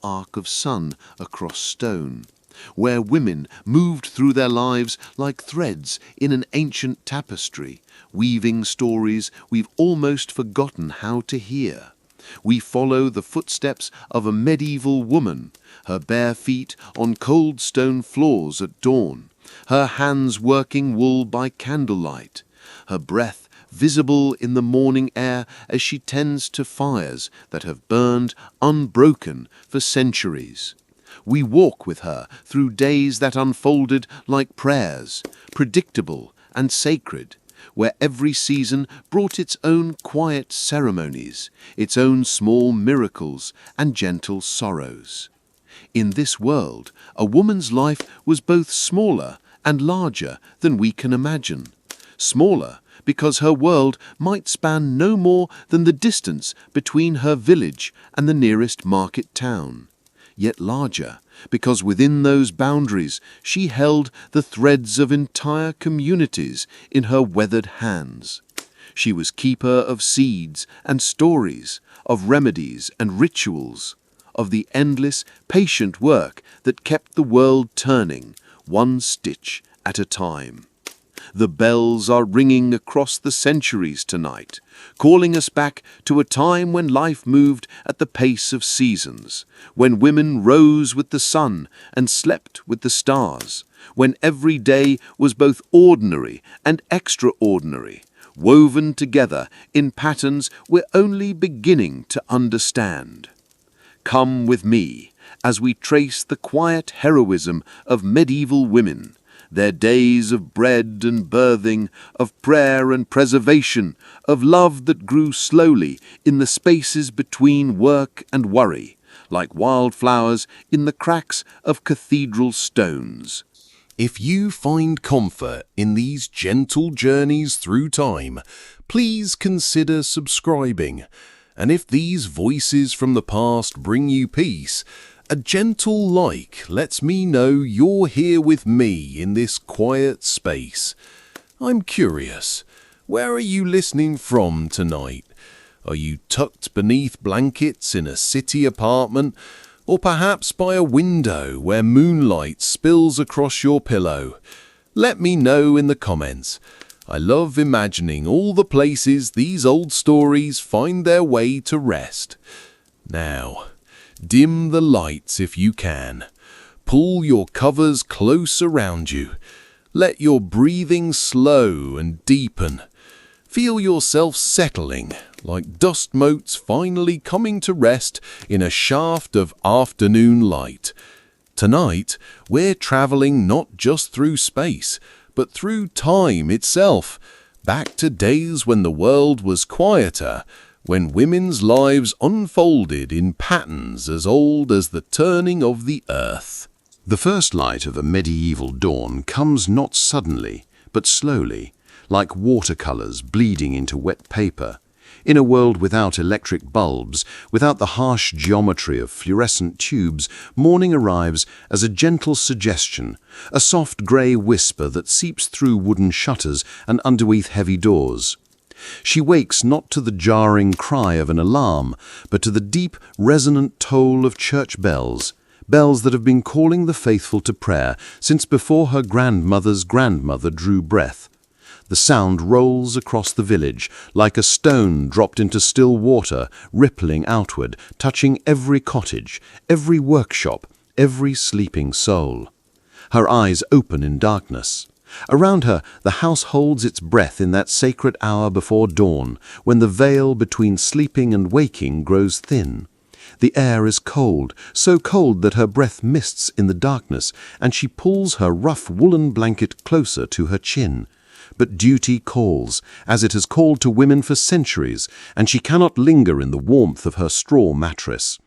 arc of sun across stone, where women moved through their lives like threads in an ancient tapestry, weaving stories we've almost forgotten how to hear. We follow the footsteps of a medieval woman, her bare feet on cold stone floors at dawn, her hands working wool by candlelight, her breath visible in the morning air as she tends to fires that have burned unbroken for centuries. We walk with her through days that unfolded like prayers, predictable and sacred, where every season brought its own quiet ceremonies, its own small miracles and gentle sorrows. In this world, a woman's life was both smaller and larger than we can imagine. Smaller because her world might span no more than the distance between her village and the nearest market town. Yet larger, because within those boundaries she held the threads of entire communities in her weathered hands. She was keeper of seeds and stories, of remedies and rituals, of the endless, patient work that kept the world turning, one stitch at a time. The bells are ringing across the centuries tonight, calling us back to a time when life moved at the pace of seasons, when women rose with the sun and slept with the stars, when every day was both ordinary and extraordinary, woven together in patterns we're only beginning to understand. Come with me as we trace the quiet heroism of medieval women, their days of bread and birthing, of prayer and preservation, of love that grew slowly in the spaces between work and worry, like wildflowers in the cracks of cathedral stones. If you find comfort in these gentle journeys through time, please consider subscribing. And if these voices from the past bring you peace, a gentle like lets me know you're here with me in this quiet space. I'm curious, where are you listening from tonight? Are you tucked beneath blankets in a city apartment, or perhaps by a window where moonlight spills across your pillow? Let me know in the comments. I love imagining all the places these old stories find their way to rest. Now, dim the lights if you can. Pull your covers close around you. Let your breathing slow and deepen. Feel yourself settling, like dust motes finally coming to rest in a shaft of afternoon light. Tonight, we're traveling not just through space, but through time itself, back to days when the world was quieter, when women's lives unfolded in patterns as old as the turning of the earth. The first light of a medieval dawn comes not suddenly, but slowly, like watercolors bleeding into wet paper. In a world without electric bulbs, without the harsh geometry of fluorescent tubes, morning arrives as a gentle suggestion, a soft grey whisper that seeps through wooden shutters and underneath heavy doors. She wakes not to the jarring cry of an alarm, but to the deep, resonant toll of church bells, bells that have been calling the faithful to prayer since before her grandmother's grandmother drew breath. The sound rolls across the village, like a stone dropped into still water, rippling outward, touching every cottage, every workshop, every sleeping soul. Her eyes open in darkness. Around her, the house holds its breath in that sacred hour before dawn, when the veil between sleeping and waking grows thin. The air is cold, so cold that her breath mists in the darkness, and she pulls her rough woolen blanket closer to her chin. But duty calls, as it has called to women for centuries, and she cannot linger in the warmth of her straw mattress.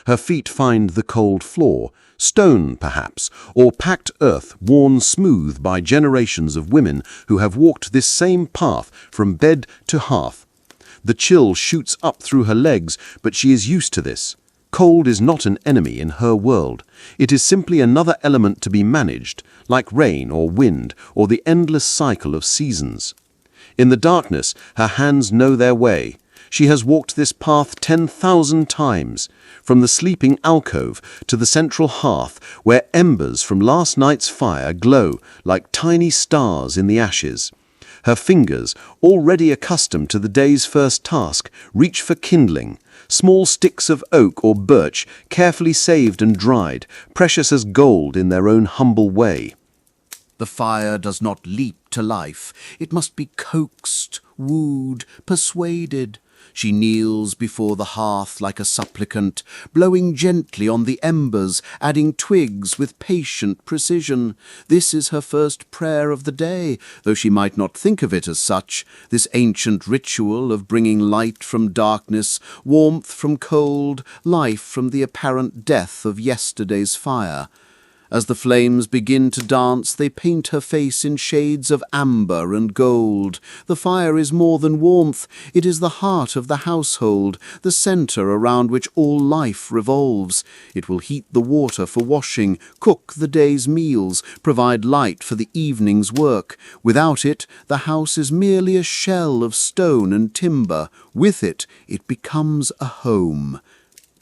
Her feet find the cold floor, stone perhaps, or packed earth worn smooth by generations of women who have walked this same path from bed to hearth. The chill shoots up through her legs, but she is used to this. Cold is not an enemy in her world. It is simply another element to be managed, like rain or wind or the endless cycle of seasons. In the darkness, her hands know their way. She has walked this path 10,000 times, from the sleeping alcove to the central hearth where embers from last night's fire glow like tiny stars in the ashes. Her fingers, already accustomed to the day's first task, reach for kindling, small sticks of oak or birch carefully saved and dried, precious as gold in their own humble way. The fire does not leap to life. It must be coaxed, wooed, persuaded. She kneels before the hearth like a supplicant, blowing gently on the embers, adding twigs with patient precision. This is her first prayer of the day, though she might not think of it as such, this ancient ritual of bringing light from darkness, warmth from cold, life from the apparent death of yesterday's fire. As the flames begin to dance, they paint her face in shades of amber and gold. The fire is more than warmth. It is the heart of the household, the centre around which all life revolves. It will heat the water for washing, cook the day's meals, provide light for the evening's work. Without it, the house is merely a shell of stone and timber. With it, it becomes a home.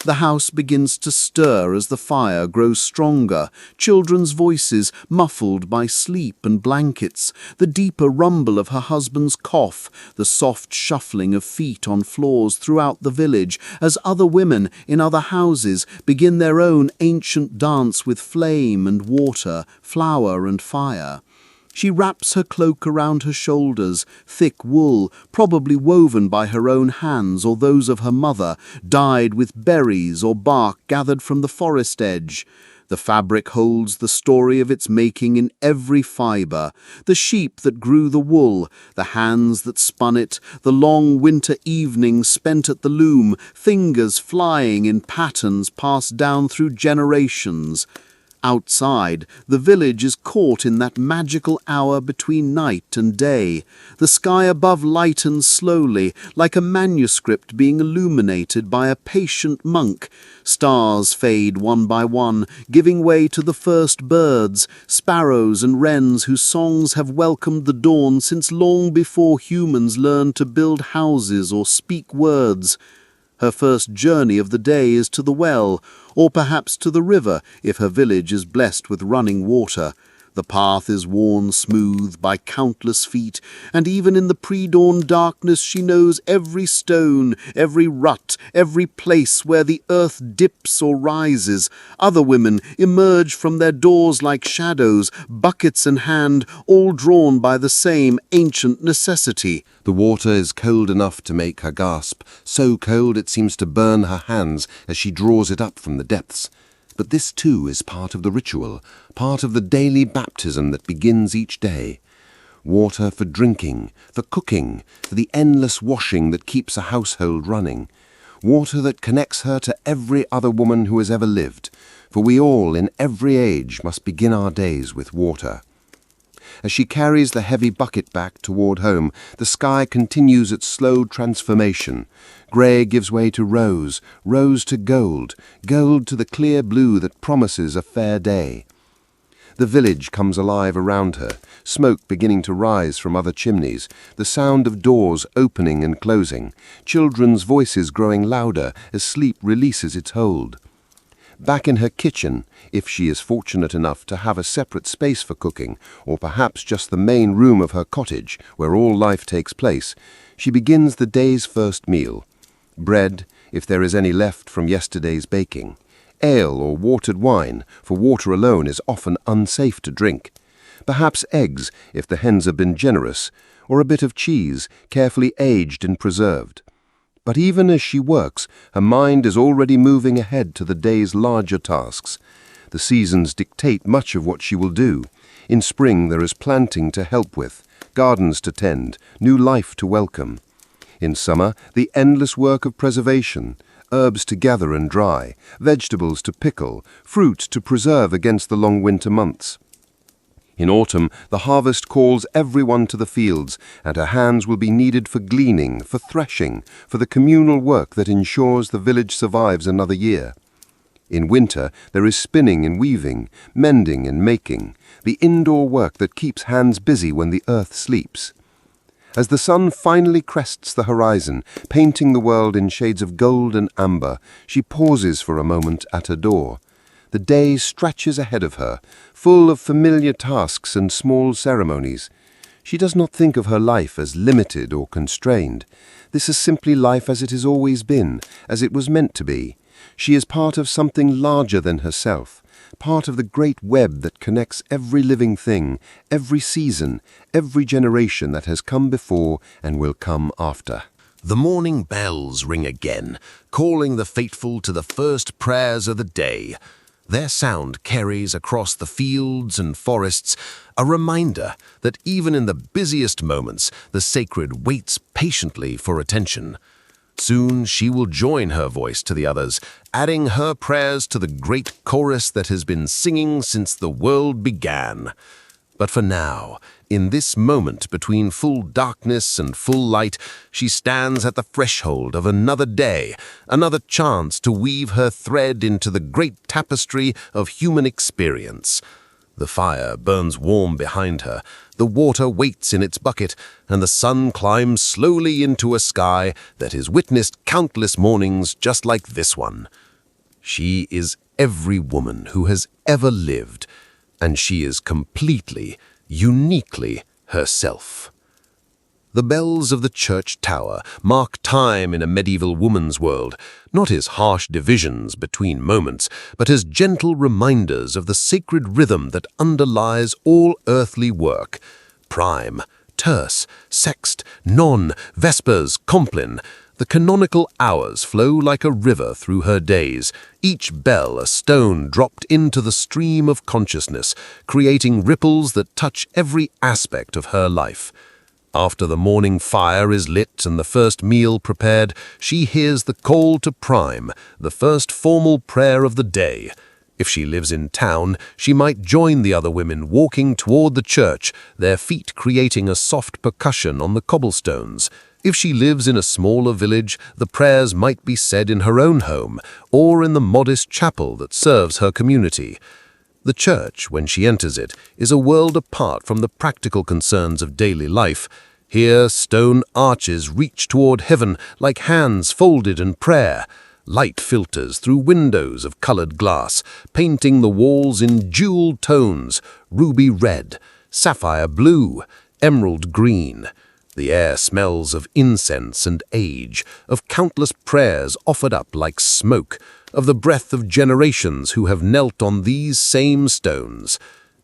The house begins to stir as the fire grows stronger, children's voices muffled by sleep and blankets, the deeper rumble of her husband's cough, the soft shuffling of feet on floors throughout the village as other women in other houses begin their own ancient dance with flame and water, flower and fire. She wraps her cloak around her shoulders, thick wool, probably woven by her own hands or those of her mother, dyed with berries or bark gathered from the forest edge. The fabric holds the story of its making in every fibre, the sheep that grew the wool, the hands that spun it, the long winter evenings spent at the loom, fingers flying in patterns passed down through generations. Outside, the village is caught in that magical hour between night and day. The sky above lightens slowly, like a manuscript being illuminated by a patient monk. Stars fade one by one, giving way to the first birds, sparrows and wrens whose songs have welcomed the dawn since long before humans learned to build houses or speak words. Her first journey of the day is to the well, or perhaps to the river if her village is blessed with running water. The path is worn smooth by countless feet, and even in the pre-dawn darkness she knows every stone, every rut, every place where the earth dips or rises. Other women emerge from their doors like shadows, buckets in hand, all drawn by the same ancient necessity. The water is cold enough to make her gasp, so cold it seems to burn her hands as she draws it up from the depths. But this too is part of the ritual, part of the daily baptism that begins each day. Water for drinking, for cooking, for the endless washing that keeps a household running. Water that connects her to every other woman who has ever lived, for we all in every age must begin our days with water. As she carries the heavy bucket back toward home, the sky continues its slow transformation. Grey gives way to rose, rose to gold, gold to the clear blue that promises a fair day. The village comes alive around her, smoke beginning to rise from other chimneys, the sound of doors opening and closing, children's voices growing louder as sleep releases its hold. Back in her kitchen, if she is fortunate enough to have a separate space for cooking, or perhaps just the main room of her cottage, where all life takes place, she begins the day's first meal. Bread, if there is any left from yesterday's baking. Ale or watered wine, for water alone is often unsafe to drink. Perhaps eggs, if the hens have been generous, or a bit of cheese, carefully aged and preserved. But even as she works, her mind is already moving ahead to the day's larger tasks. The seasons dictate much of what she will do. In spring there is planting to help with, gardens to tend, new life to welcome. In summer, the endless work of preservation, herbs to gather and dry, vegetables to pickle, fruit to preserve against the long winter months. In autumn, the harvest calls everyone to the fields, and her hands will be needed for gleaning, for threshing, for the communal work that ensures the village survives another year. In winter, there is spinning and weaving, mending and making, the indoor work that keeps hands busy when the earth sleeps. As the sun finally crests the horizon, painting the world in shades of gold and amber, she pauses for a moment at her door. The day stretches ahead of her, full of familiar tasks and small ceremonies. She does not think of her life as limited or constrained. This is simply life as it has always been, as it was meant to be. She is part of something larger than herself, part of the great web that connects every living thing, every season, every generation that has come before and will come after. The morning bells ring again, calling the faithful to the first prayers of the day. Their sound carries across the fields and forests a reminder that even in the busiest moments, the sacred waits patiently for attention. Soon she will join her voice to the others, adding her prayers to the great chorus that has been singing since the world began. But for now, in this moment between full darkness and full light, she stands at the threshold of another day, another chance to weave her thread into the great tapestry of human experience. The fire burns warm behind her, the water waits in its bucket, and the sun climbs slowly into a sky that has witnessed countless mornings just like this one. She is every woman who has ever lived, and she is completely, uniquely herself. The bells of the church tower mark time in a medieval woman's world, not as harsh divisions between moments, but as gentle reminders of the sacred rhythm that underlies all earthly work. Prime, terce, sext, non, vespers, complin. The canonical hours flow like a river through her days, each bell a stone dropped into the stream of consciousness, creating ripples that touch every aspect of her life. After the morning fire is lit and the first meal prepared, she hears the call to prime, the first formal prayer of the day. If she lives in town, she might join the other women walking toward the church, their feet creating a soft percussion on the cobblestones. If she lives in a smaller village, the prayers might be said in her own home or in the modest chapel that serves her community. The church, when she enters it, is a world apart from the practical concerns of daily life. Here, stone arches reach toward heaven like hands folded in prayer. Light filters through windows of colored glass, painting the walls in jeweled tones, ruby red, sapphire blue, emerald green. The air smells of incense and age, of countless prayers offered up like smoke, of the breath of generations who have knelt on these same stones.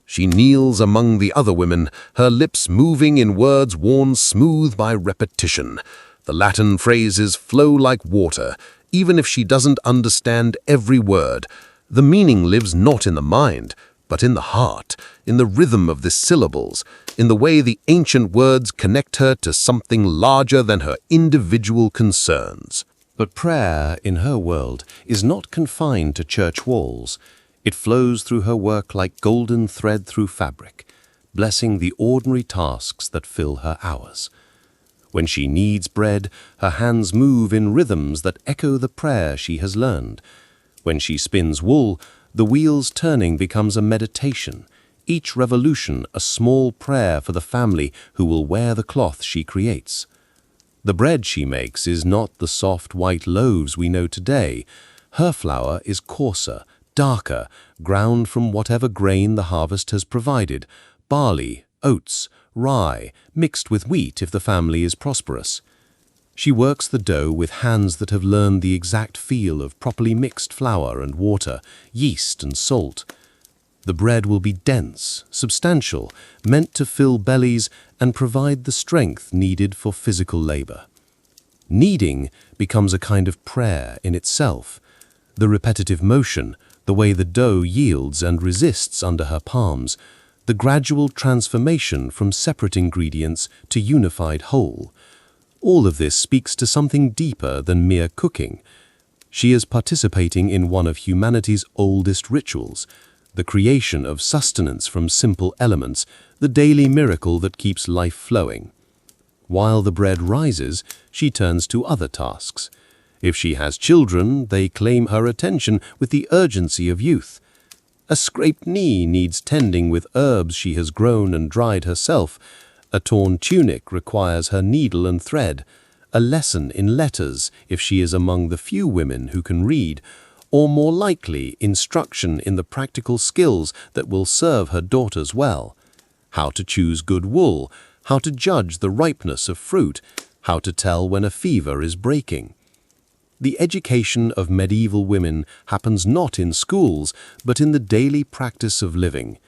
She kneels among the other women, her lips moving in words worn smooth by repetition. The Latin phrases flow like water, even if she doesn't understand every word. The meaning lives not in the mind, but in the heart, in the rhythm of the syllables, in the way the ancient words connect her to something larger than her individual concerns. But prayer, in her world, is not confined to church walls. It flows through her work like golden thread through fabric, blessing the ordinary tasks that fill her hours. When she kneads bread, her hands move in rhythms that echo the prayer she has learned. When she spins wool, the wheel's turning becomes a meditation, each revolution a small prayer for the family who will wear the cloth she creates. The bread she makes is not the soft white loaves we know today. Her flour is coarser, darker, ground from whatever grain the harvest has provided, barley, oats, rye, mixed with wheat if the family is prosperous. She works the dough with hands that have learned the exact feel of properly mixed flour and water, yeast and salt. The bread will be dense, substantial, meant to fill bellies and provide the strength needed for physical labor. Kneading becomes a kind of prayer in itself. The repetitive motion, the way the dough yields and resists under her palms, the gradual transformation from separate ingredients to unified whole. All of this speaks to something deeper than mere cooking. She is participating in one of humanity's oldest rituals, the creation of sustenance from simple elements, the daily miracle that keeps life flowing. While the bread rises, she turns to other tasks. If she has children, they claim her attention with the urgency of youth. A scraped knee needs tending with herbs she has grown and dried herself. A torn tunic requires her needle and thread, a lesson in letters if she is among the few women who can read, or more likely instruction in the practical skills that will serve her daughters well. How to choose good wool, how to judge the ripeness of fruit, how to tell when a fever is breaking. The education of medieval women happens not in schools, but in the daily practice of living.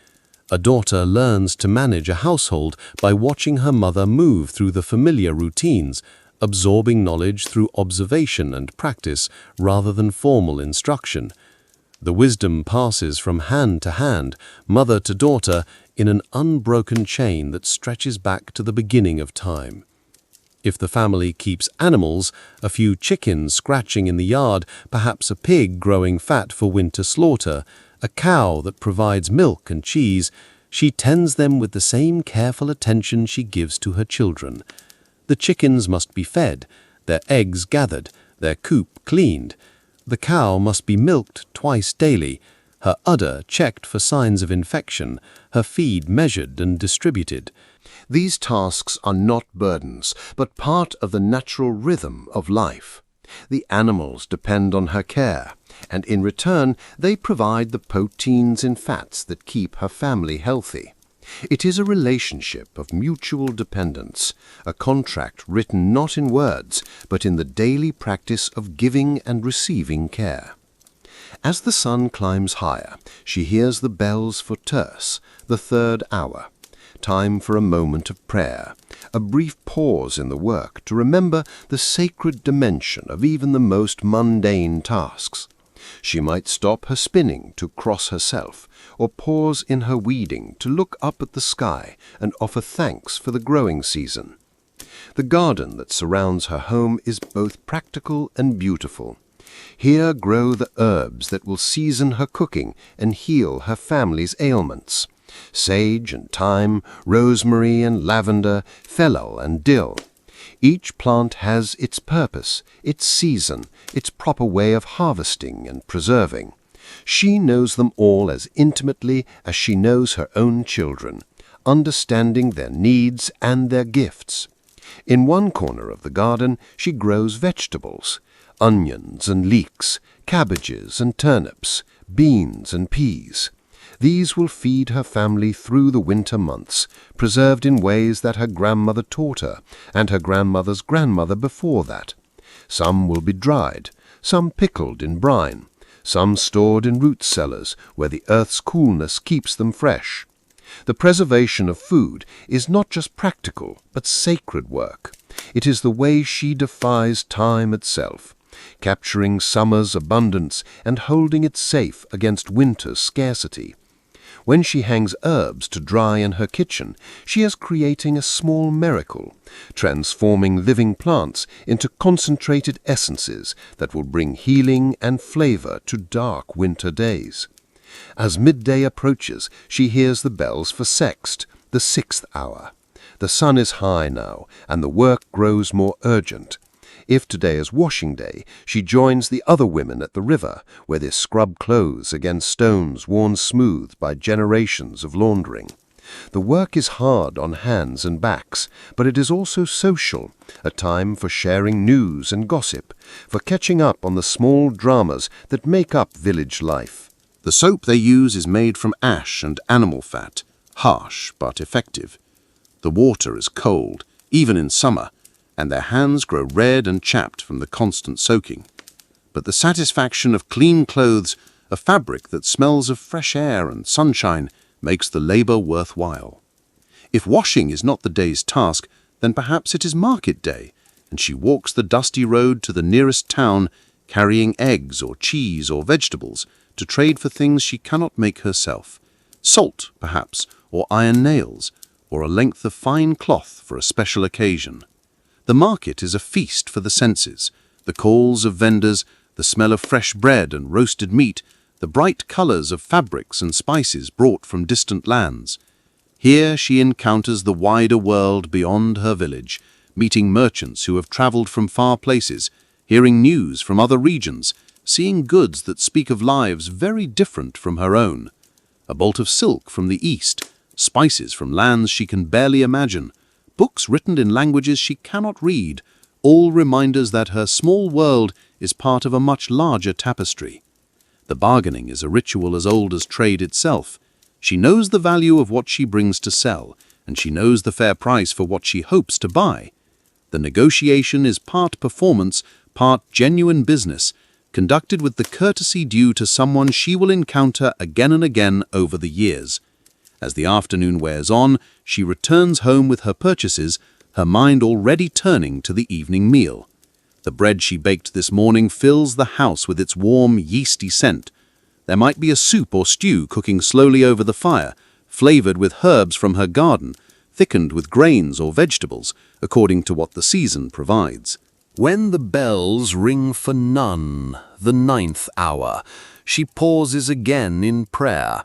A daughter learns to manage a household by watching her mother move through the familiar routines, absorbing knowledge through observation and practice rather than formal instruction. The wisdom passes from hand to hand, mother to daughter, in an unbroken chain that stretches back to the beginning of time. If the family keeps animals, a few chickens scratching in the yard, perhaps a pig growing fat for winter slaughter, a cow that provides milk and cheese, she tends them with the same careful attention she gives to her children. The chickens must be fed, their eggs gathered, their coop cleaned. The cow must be milked twice daily, her udder checked for signs of infection, her feed measured and distributed. These tasks are not burdens, but part of the natural rhythm of life. The animals depend on her care, and in return they provide the proteins and fats that keep her family healthy. It is a relationship of mutual dependence, a contract written not in words, but in the daily practice of giving and receiving care. As the sun climbs higher, she hears the bells for terce, the third hour. Time for a moment of prayer, a brief pause in the work to remember the sacred dimension of even the most mundane tasks. She might stop her spinning to cross herself, or pause in her weeding to look up at the sky and offer thanks for the growing season. The garden that surrounds her home is both practical and beautiful. Here grow the herbs that will season her cooking and heal her family's ailments. Sage and thyme, rosemary and lavender, fennel and dill. Each plant has its purpose, its season, its proper way of harvesting and preserving. She knows them all as intimately as she knows her own children, understanding their needs and their gifts. In one corner of the garden she grows vegetables, onions and leeks, cabbages and turnips, beans and peas. These will feed her family through the winter months, preserved in ways that her grandmother taught her, and her grandmother's grandmother before that. Some will be dried, some pickled in brine, some stored in root cellars where the earth's coolness keeps them fresh. The preservation of food is not just practical, but sacred work. It is the way she defies time itself, capturing summer's abundance and holding it safe against winter's scarcity. When she hangs herbs to dry in her kitchen, she is creating a small miracle, transforming living plants into concentrated essences that will bring healing and flavor to dark winter days. As midday approaches, she hears the bells for sext, the 6th hour. The sun is high now, and the work grows more urgent. If today is washing day, she joins the other women at the river, where they scrub clothes against stones worn smooth by generations of laundering. The work is hard on hands and backs, but it is also social, a time for sharing news and gossip, for catching up on the small dramas that make up village life. The soap they use is made from ash and animal fat, harsh but effective. The water is cold, even in summer, and their hands grow red and chapped from the constant soaking. But the satisfaction of clean clothes, a fabric that smells of fresh air and sunshine, makes the labor worthwhile. If washing is not the day's task, then perhaps it is market day, and she walks the dusty road to the nearest town, carrying eggs or cheese or vegetables to trade for things she cannot make herself. Salt, perhaps, or iron nails, or a length of fine cloth for a special occasion. The market is a feast for the senses, the calls of vendors, the smell of fresh bread and roasted meat, the bright colors of fabrics and spices brought from distant lands. Here she encounters the wider world beyond her village, meeting merchants who have traveled from far places, hearing news from other regions, seeing goods that speak of lives very different from her own. A bolt of silk from the east, spices from lands she can barely imagine, books written in languages she cannot read, all reminders that her small world is part of a much larger tapestry. The bargaining is a ritual as old as trade itself. She knows the value of what she brings to sell, and she knows the fair price for what she hopes to buy. The negotiation is part performance, part genuine business, conducted with the courtesy due to someone she will encounter again and again over the years. As the afternoon wears on, she returns home with her purchases, her mind already turning to the evening meal. The bread she baked this morning fills the house with its warm, yeasty scent. There might be a soup or stew cooking slowly over the fire, flavored with herbs from her garden, thickened with grains or vegetables, according to what the season provides. When the bells ring for none, the 9th hour, she pauses again in prayer.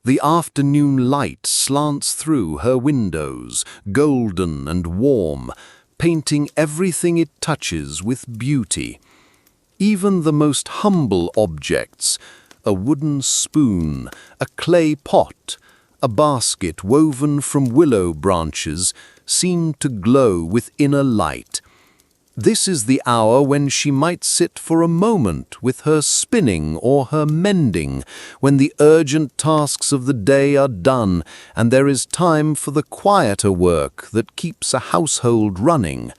The afternoon light slants through her windows, golden and warm, painting everything it touches with beauty. Even the most humble objects, a wooden spoon, a clay pot, a basket woven from willow branches, seem to glow with inner light. This is the hour when she might sit for a moment with her spinning or her mending, when the urgent tasks of the day are done and there is time for the quieter work that keeps a household running.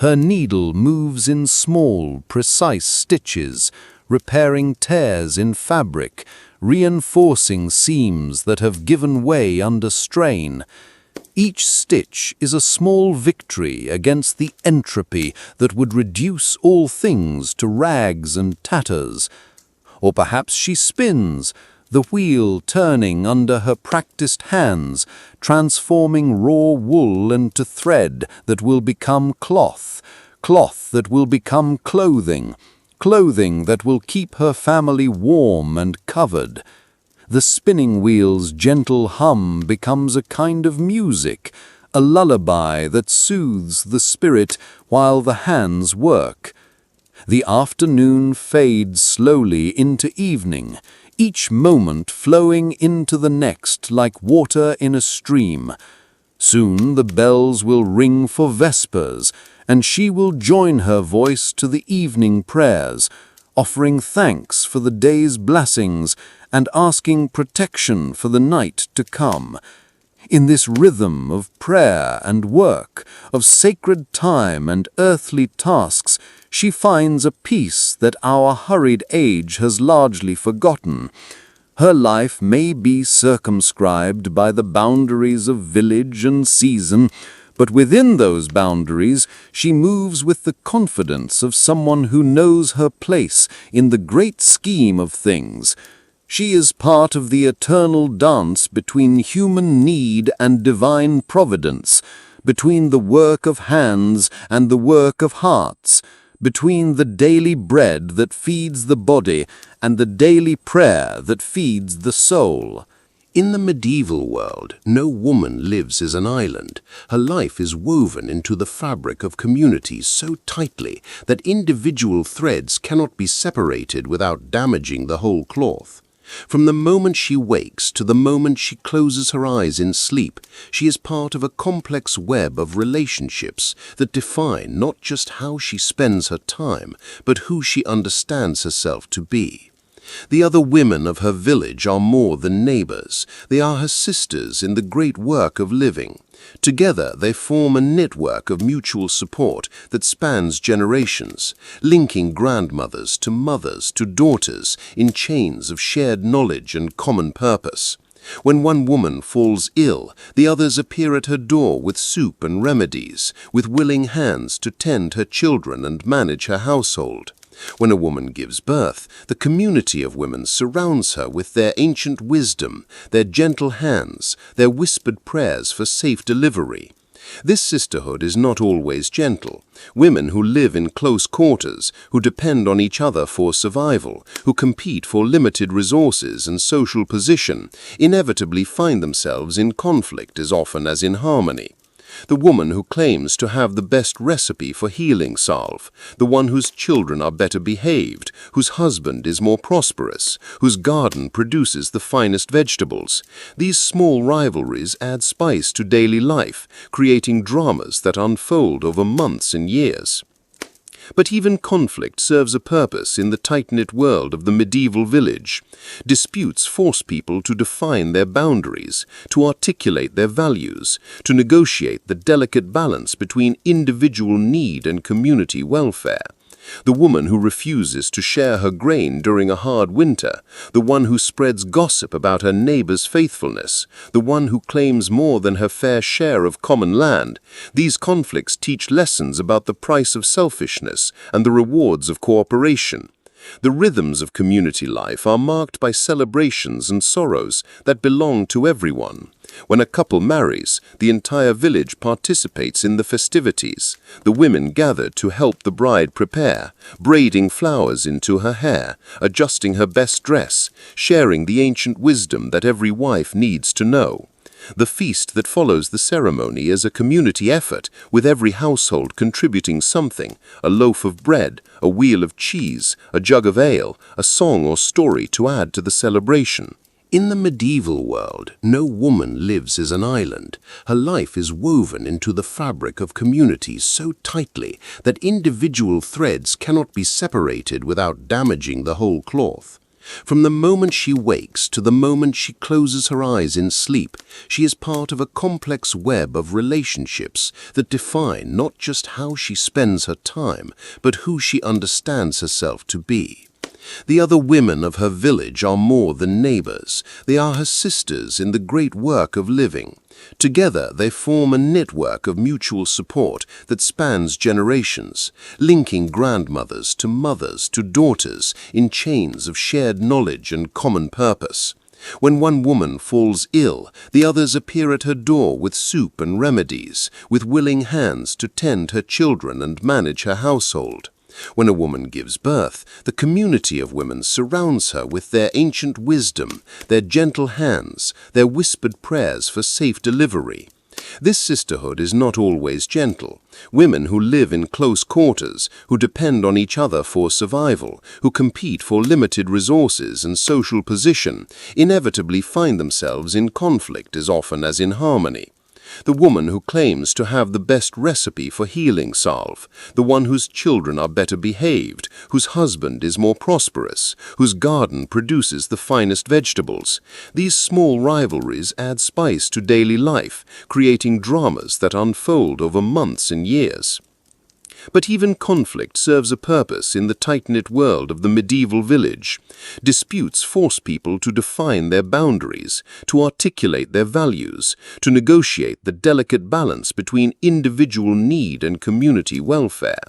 Her needle moves in small, precise stitches, repairing tears in fabric, reinforcing seams that have given way under strain. Each stitch is a small victory against the entropy that would reduce all things to rags and tatters. Or perhaps she spins, the wheel turning under her practiced hands, transforming raw wool into thread that will become cloth, cloth that will become clothing, clothing that will keep her family warm and covered. The spinning wheel's gentle hum becomes a kind of music, a lullaby that soothes the spirit while the hands work. The afternoon fades slowly into evening, each moment flowing into the next like water in a stream. Soon the bells will ring for vespers, and she will join her voice to the evening prayers, offering thanks for the day's blessings and asking protection for the night to come. In this rhythm of prayer and work, of sacred time and earthly tasks, she finds a peace that our hurried age has largely forgotten. Her life may be circumscribed by the boundaries of village and season, but within those boundaries she moves with the confidence of someone who knows her place in the great scheme of things. She is part of the eternal dance between human need and divine providence, between the work of hands and the work of hearts, between the daily bread that feeds the body and the daily prayer that feeds the soul. In the medieval world, no woman lives as an island. Her life is woven into the fabric of communities so tightly that individual threads cannot be separated without damaging the whole cloth. From the moment she wakes to the moment she closes her eyes in sleep, she is part of a complex web of relationships that define not just how she spends her time, but who she understands herself to be. The other women of her village are more than neighbors. They are her sisters in the great work of living. Together they form a network of mutual support that spans generations, linking grandmothers to mothers to daughters in chains of shared knowledge and common purpose. When one woman falls ill, the others appear at her door with soup and remedies, with willing hands to tend her children and manage her household. When a woman gives birth, the community of women surrounds her with their ancient wisdom, their gentle hands, their whispered prayers for safe delivery. This sisterhood is not always gentle. Women who live in close quarters, who depend on each other for survival, who compete for limited resources and social position, inevitably find themselves in conflict as often as in harmony. The woman who claims to have the best recipe for healing salve, the one whose children are better behaved, whose husband is more prosperous, whose garden produces the finest vegetables. These small rivalries add spice to daily life, creating dramas that unfold over months and years. But even conflict serves a purpose in the tight-knit world of the medieval village. Disputes force people to define their boundaries, to articulate their values, to negotiate the delicate balance between individual need and community welfare. The woman who refuses to share her grain during a hard winter, the one who spreads gossip about her neighbor's faithfulness, the one who claims more than her fair share of common land. These conflicts teach lessons about the price of selfishness and the rewards of cooperation. The rhythms of community life are marked by celebrations and sorrows that belong to everyone. When a couple marries, the entire village participates in the festivities. The women gather to help the bride prepare, braiding flowers into her hair, adjusting her best dress, sharing the ancient wisdom that every wife needs to know. The feast that follows the ceremony is a community effort, with every household contributing something: a loaf of bread, a wheel of cheese, a jug of ale, a song or story to add to the celebration. In the medieval world, no woman lives as an island. Her life is woven into the fabric of communities so tightly that individual threads cannot be separated without damaging the whole cloth. From the moment she wakes to the moment she closes her eyes in sleep, she is part of a complex web of relationships that define not just how she spends her time, but who she understands herself to be. The other women of her village are more than neighbors. They are her sisters in the great work of living. Together they form a network of mutual support that spans generations, linking grandmothers to mothers to daughters in chains of shared knowledge and common purpose. When one woman falls ill, the others appear at her door with soup and remedies, with willing hands to tend her children and manage her household. When a woman gives birth, the community of women surrounds her with their ancient wisdom, their gentle hands, their whispered prayers for safe delivery. This sisterhood is not always gentle. Women who live in close quarters, who depend on each other for survival, who compete for limited resources and social position, inevitably find themselves in conflict as often as in harmony. The woman who claims to have the best recipe for healing salve, the one whose children are better behaved, whose husband is more prosperous, whose garden produces the finest vegetables. These small rivalries add spice to daily life, creating dramas that unfold over months and years. But even conflict serves a purpose in the tight-knit world of the medieval village. Disputes force people to define their boundaries, to articulate their values, to negotiate the delicate balance between individual need and community welfare.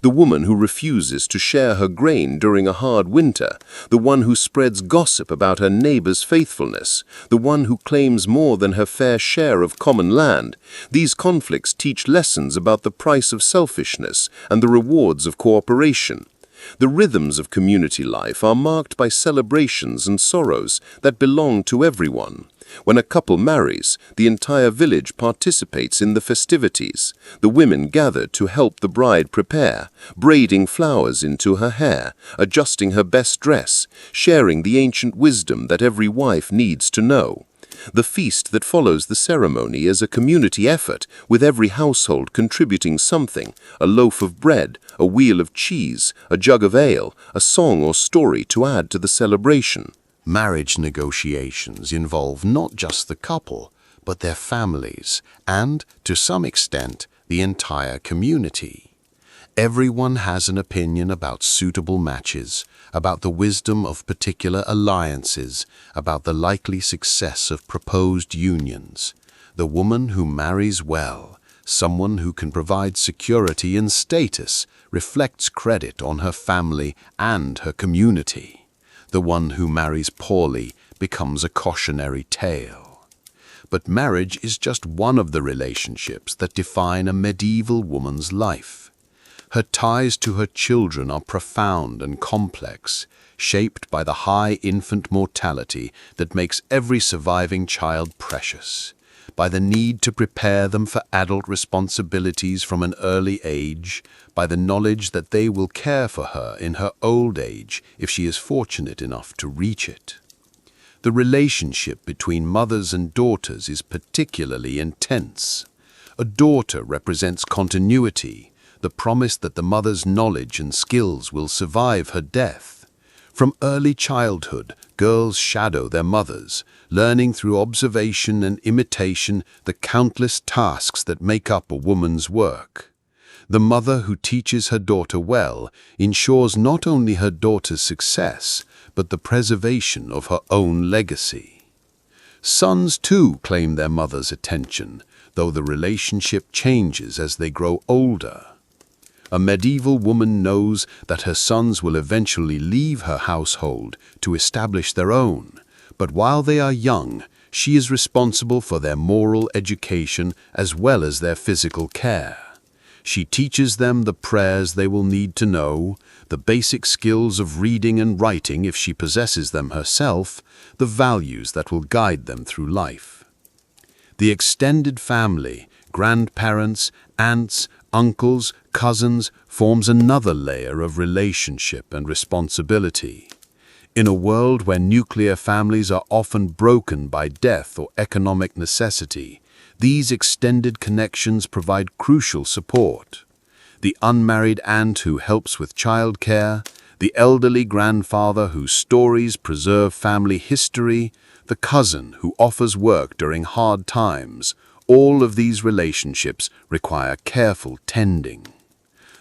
The woman who refuses to share her grain during a hard winter, the one who spreads gossip about her neighbor's faithfulness, the one who claims more than her fair share of common land. These conflicts teach lessons about the price of selfishness and the rewards of cooperation. The rhythms of community life are marked by celebrations and sorrows that belong to everyone. When a couple marries, the entire village participates in the festivities. The women gather to help the bride prepare, braiding flowers into her hair, adjusting her best dress, sharing the ancient wisdom that every wife needs to know. The feast that follows the ceremony is a community effort, with every household contributing something: a loaf of bread, a wheel of cheese, a jug of ale, a song or story to add to the celebration. Marriage negotiations involve not just the couple, but their families and, to some extent, the entire community. Everyone has an opinion about suitable matches, about the wisdom of particular alliances, about the likely success of proposed unions. The woman who marries well, someone who can provide security and status, reflects credit on her family and her community. The one who marries poorly becomes a cautionary tale. But marriage is just one of the relationships that define a medieval woman's life. Her ties to her children are profound and complex, shaped by the high infant mortality that makes every surviving child precious. by the need to prepare them for adult responsibilities from an early age, by the knowledge that they will care for her in her old age if she is fortunate enough to reach it. The relationship between mothers and daughters is particularly intense. A daughter represents continuity, the promise that the mother's knowledge and skills will survive her death. From early childhood, girls shadow their mothers, learning through observation and imitation the countless tasks that make up a woman's work. The mother who teaches her daughter well ensures not only her daughter's success, but the preservation of her own legacy. Sons, too, claim their mother's attention, though the relationship changes as they grow older. A medieval woman knows that her sons will eventually leave her household to establish their own, but while they are young, she is responsible for their moral education as well as their physical care. She teaches them the prayers they will need to know, the basic skills of reading and writing if she possesses them herself, the values that will guide them through life. The extended family, grandparents, aunts, uncles, cousins, forms another layer of relationship and responsibility. In a world where nuclear families are often broken by death or economic necessity, these extended connections provide crucial support. The unmarried aunt who helps with childcare, the elderly grandfather whose stories preserve family history, the cousin who offers work during hard times, all of these relationships require careful tending.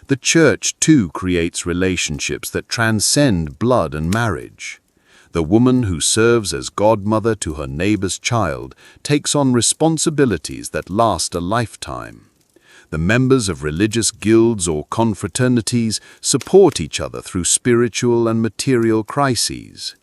The church, too, creates relationships that transcend blood and marriage. The woman who serves as godmother to her neighbor's child takes on responsibilities that last a lifetime. The members of religious guilds or confraternities support each other through spiritual and material crises.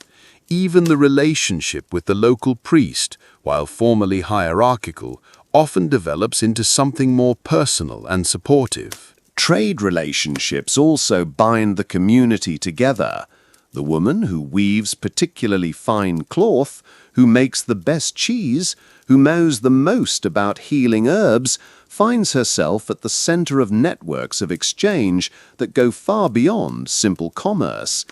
Even the relationship with the local priest, while formerly hierarchical, often develops into something more personal and supportive. Trade relationships also bind the community together. The woman who weaves particularly fine cloth, who makes the best cheese, who knows the most about healing herbs, finds herself at the center of networks of exchange that go far beyond simple commerce.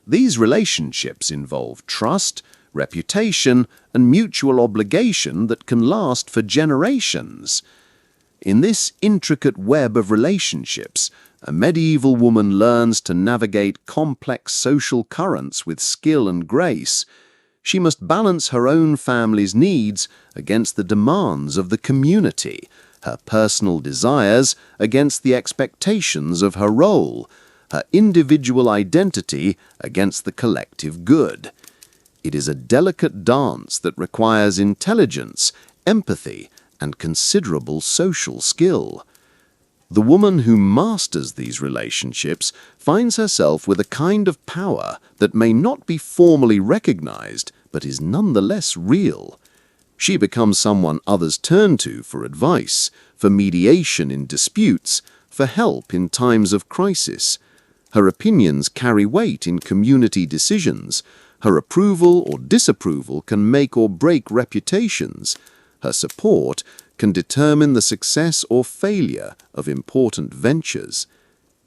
These relationships involve trust, reputation, and mutual obligation that can last for generations. In this intricate web of relationships, a medieval woman learns to navigate complex social currents with skill and grace. She must balance her own family's needs against the demands of the community, her personal desires against the expectations of her role, her individual identity against the collective good. It is a delicate dance that requires intelligence, empathy, and considerable social skill. The woman who masters these relationships finds herself with a kind of power that may not be formally recognized, but is nonetheless real. She becomes someone others turn to for advice, for mediation in disputes, for help in times of crisis. Her opinions carry weight in community decisions. Her approval or disapproval can make or break reputations. Her support can determine the success or failure of important ventures.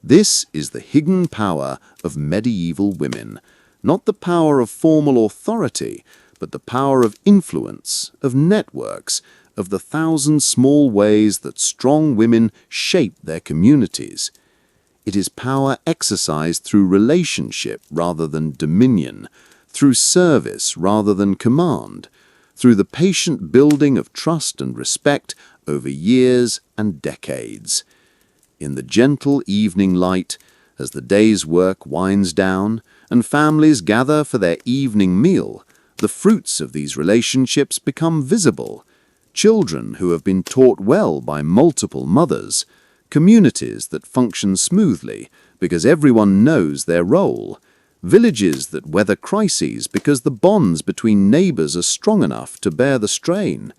This is the hidden power of medieval women, not the power of formal authority, but the power of influence, of networks, of the thousand small ways that strong women shape their communities. It is power exercised through relationship rather than dominion, through service rather than command, through the patient building of trust and respect over years and decades. In the gentle evening light, as the day's work winds down and families gather for their evening meal, the fruits of these relationships become visible. Children who have been taught well by multiple mothers, communities that function smoothly because everyone knows their role, villages that weather crises because the bonds between neighbors are strong enough to bear the strain.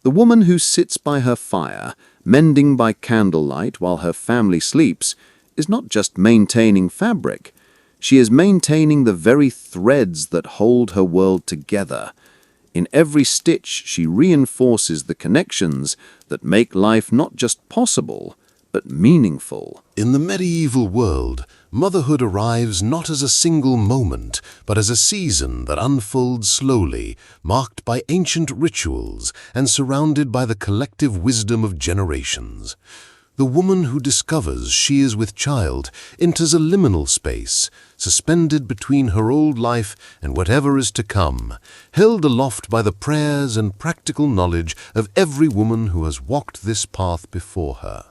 The woman who sits by her fire, mending by candlelight while her family sleeps, is not just maintaining fabric. She is maintaining the very threads that hold her world together. In every stitch, she reinforces the connections that make life not just possible, but meaningful. In the medieval world, motherhood arrives not as a single moment, but as a season that unfolds slowly, marked by ancient rituals and surrounded by the collective wisdom of generations. The woman who discovers she is with child enters a liminal space, suspended between her old life and whatever is to come, held aloft by the prayers and practical knowledge of every woman who has walked this path before her.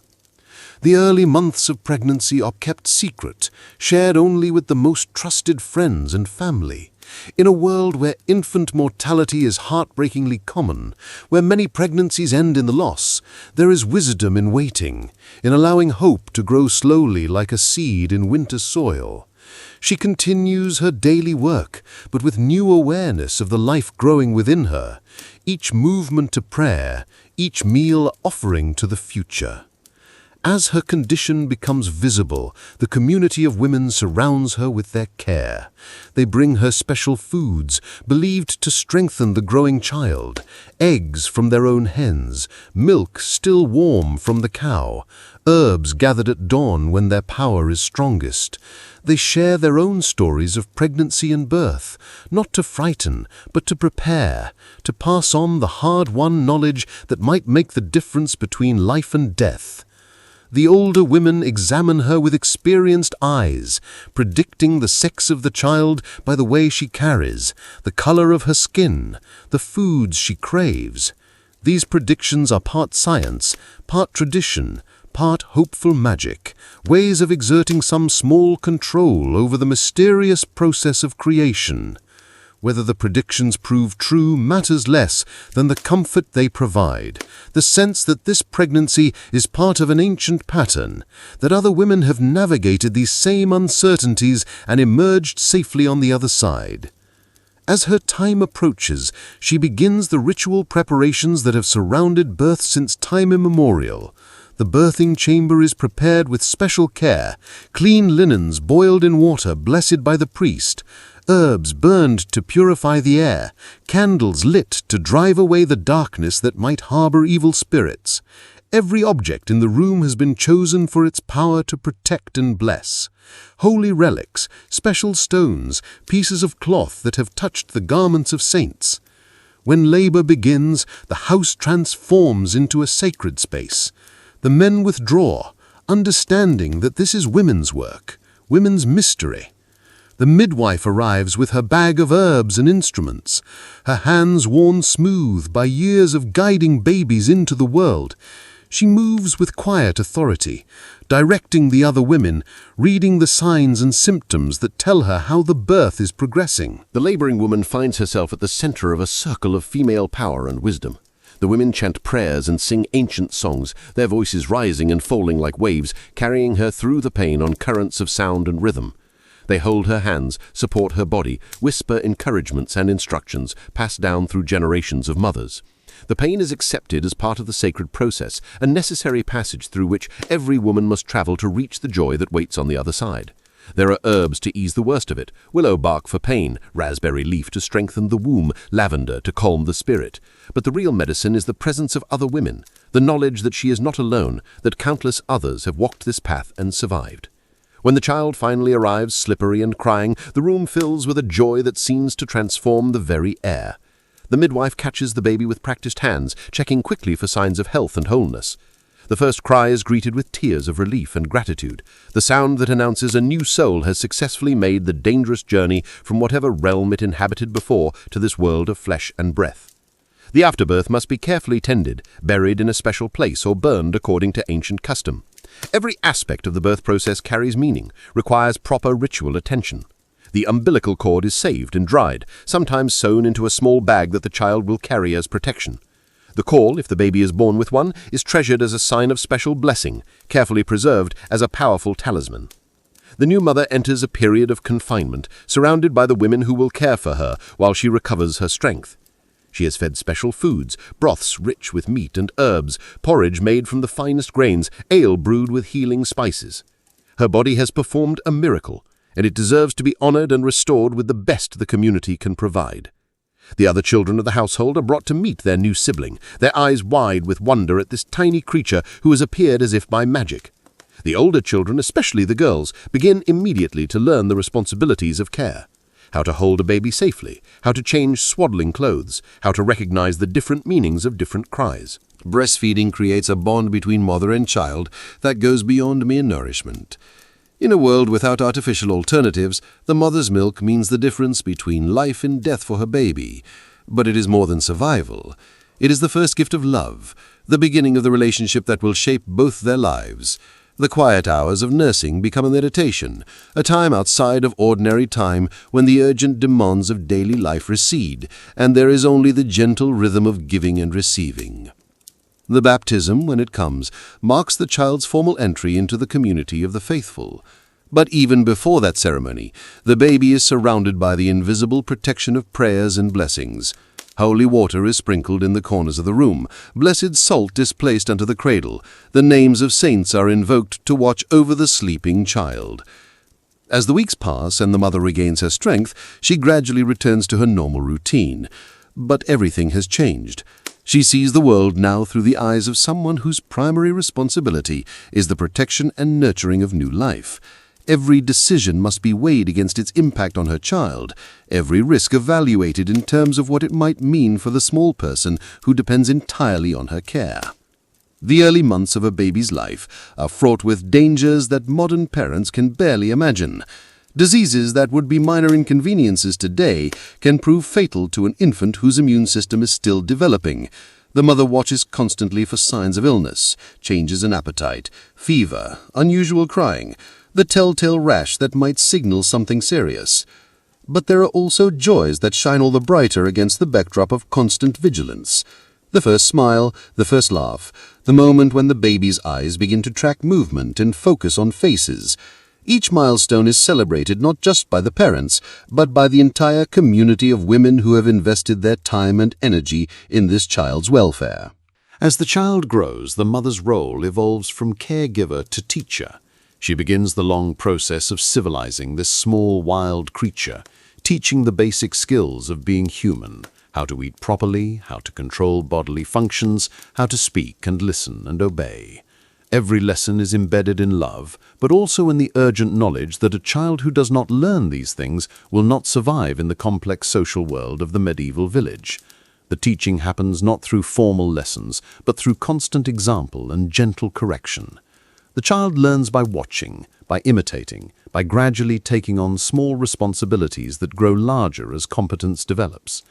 The early months of pregnancy are kept secret, shared only with the most trusted friends and family. In a world where infant mortality is heartbreakingly common, where many pregnancies end in the loss, there is wisdom in waiting, in allowing hope to grow slowly like a seed in winter soil. She continues her daily work, but with new awareness of the life growing within her, each movement to prayer, each meal offering to the future. As her condition becomes visible, the community of women surrounds her with their care. They bring her special foods, believed to strengthen the growing child, eggs from their own hens, milk still warm from the cow, herbs gathered at dawn when their power is strongest. They share their own stories of pregnancy and birth, not to frighten, but to prepare, to pass on the hard-won knowledge that might make the difference between life and death. The older women examine her with experienced eyes, predicting the sex of the child by the way she carries, the color of her skin, the foods she craves. These predictions are part science, part tradition, part hopeful magic, ways of exerting some small control over the mysterious process of creation. Whether the predictions prove true matters less than the comfort they provide, the sense that this pregnancy is part of an ancient pattern, that other women have navigated these same uncertainties and emerged safely on the other side. As her time approaches, she begins the ritual preparations that have surrounded birth since time immemorial. The birthing chamber is prepared with special care, clean linens boiled in water blessed by the priest, herbs burned to purify the air, candles lit to drive away the darkness that might harbor evil spirits. Every object in the room has been chosen for its power to protect and bless. Holy relics, special stones, pieces of cloth that have touched the garments of saints. When labor begins, the house transforms into a sacred space. The men withdraw, understanding that this is women's work, women's mystery. The midwife arrives with her bag of herbs and instruments, her hands worn smooth by years of guiding babies into the world. She moves with quiet authority, directing the other women, reading the signs and symptoms that tell her how the birth is progressing. The laboring woman finds herself at the center of a circle of female power and wisdom. The women chant prayers and sing ancient songs, their voices rising and falling like waves, carrying her through the pain on currents of sound and rhythm. They hold her hands, support her body, whisper encouragements and instructions passed down through generations of mothers. The pain is accepted as part of the sacred process, a necessary passage through which every woman must travel to reach the joy that waits on the other side. There are herbs to ease the worst of it, willow bark for pain, raspberry leaf to strengthen the womb, lavender to calm the spirit. But the real medicine is the presence of other women, the knowledge that she is not alone, that countless others have walked this path and survived. When the child finally arrives, slippery and crying, the room fills with a joy that seems to transform the very air. The midwife catches the baby with practiced hands, checking quickly for signs of health and wholeness. The first cry is greeted with tears of relief and gratitude, the sound that announces a new soul has successfully made the dangerous journey from whatever realm it inhabited before to this world of flesh and breath. The afterbirth must be carefully tended, buried in a special place or burned according to ancient custom. Every aspect of the birth process carries meaning, requires proper ritual attention. The umbilical cord is saved and dried, sometimes sewn into a small bag that the child will carry as protection. The caul, if the baby is born with one, is treasured as a sign of special blessing, carefully preserved as a powerful talisman. The new mother enters a period of confinement, surrounded by the women who will care for her while she recovers her strength. She is fed special foods, broths rich with meat and herbs, porridge made from the finest grains, ale brewed with healing spices. Her body has performed a miracle, and it deserves to be honored and restored with the best the community can provide. The other children of the household are brought to meet their new sibling, their eyes wide with wonder at this tiny creature who has appeared as if by magic. The older children, especially the girls, begin immediately to learn the responsibilities of care. How to hold a baby safely, how to change swaddling clothes, how to recognize the different meanings of different cries. Breastfeeding creates a bond between mother and child that goes beyond mere nourishment. In a world without artificial alternatives, the mother's milk means the difference between life and death for her baby. But it is more than survival. It is the first gift of love, the beginning of the relationship that will shape both their lives. The quiet hours of nursing become a meditation, a time outside of ordinary time when the urgent demands of daily life recede, and there is only the gentle rhythm of giving and receiving. The baptism, when it comes, marks the child's formal entry into the community of the faithful. But even before that ceremony, the baby is surrounded by the invisible protection of prayers and blessings. Holy water is sprinkled in the corners of the room, blessed salt is placed under the cradle, the names of saints are invoked to watch over the sleeping child. As the weeks pass and the mother regains her strength, she gradually returns to her normal routine. But everything has changed. She sees the world now through the eyes of someone whose primary responsibility is the protection and nurturing of new life. Every decision must be weighed against its impact on her child, every risk evaluated in terms of what it might mean for the small person who depends entirely on her care. The early months of a baby's life are fraught with dangers that modern parents can barely imagine. Diseases that would be minor inconveniences today can prove fatal to an infant whose immune system is still developing. The mother watches constantly for signs of illness, changes in appetite, fever, unusual crying, the telltale rash that might signal something serious. But there are also joys that shine all the brighter against the backdrop of constant vigilance. The first smile, the first laugh, the moment when the baby's eyes begin to track movement and focus on faces. Each milestone is celebrated not just by the parents, but by the entire community of women who have invested their time and energy in this child's welfare. As the child grows, the mother's role evolves from caregiver to teacher. She begins the long process of civilizing this small wild creature, teaching the basic skills of being human, how to eat properly, how to control bodily functions, how to speak and listen and obey. Every lesson is embedded in love, but also in the urgent knowledge that a child who does not learn these things will not survive in the complex social world of the medieval village. The teaching happens not through formal lessons, but through constant example and gentle correction. The child learns by watching, by imitating, by gradually taking on small responsibilities that grow larger as competence develops.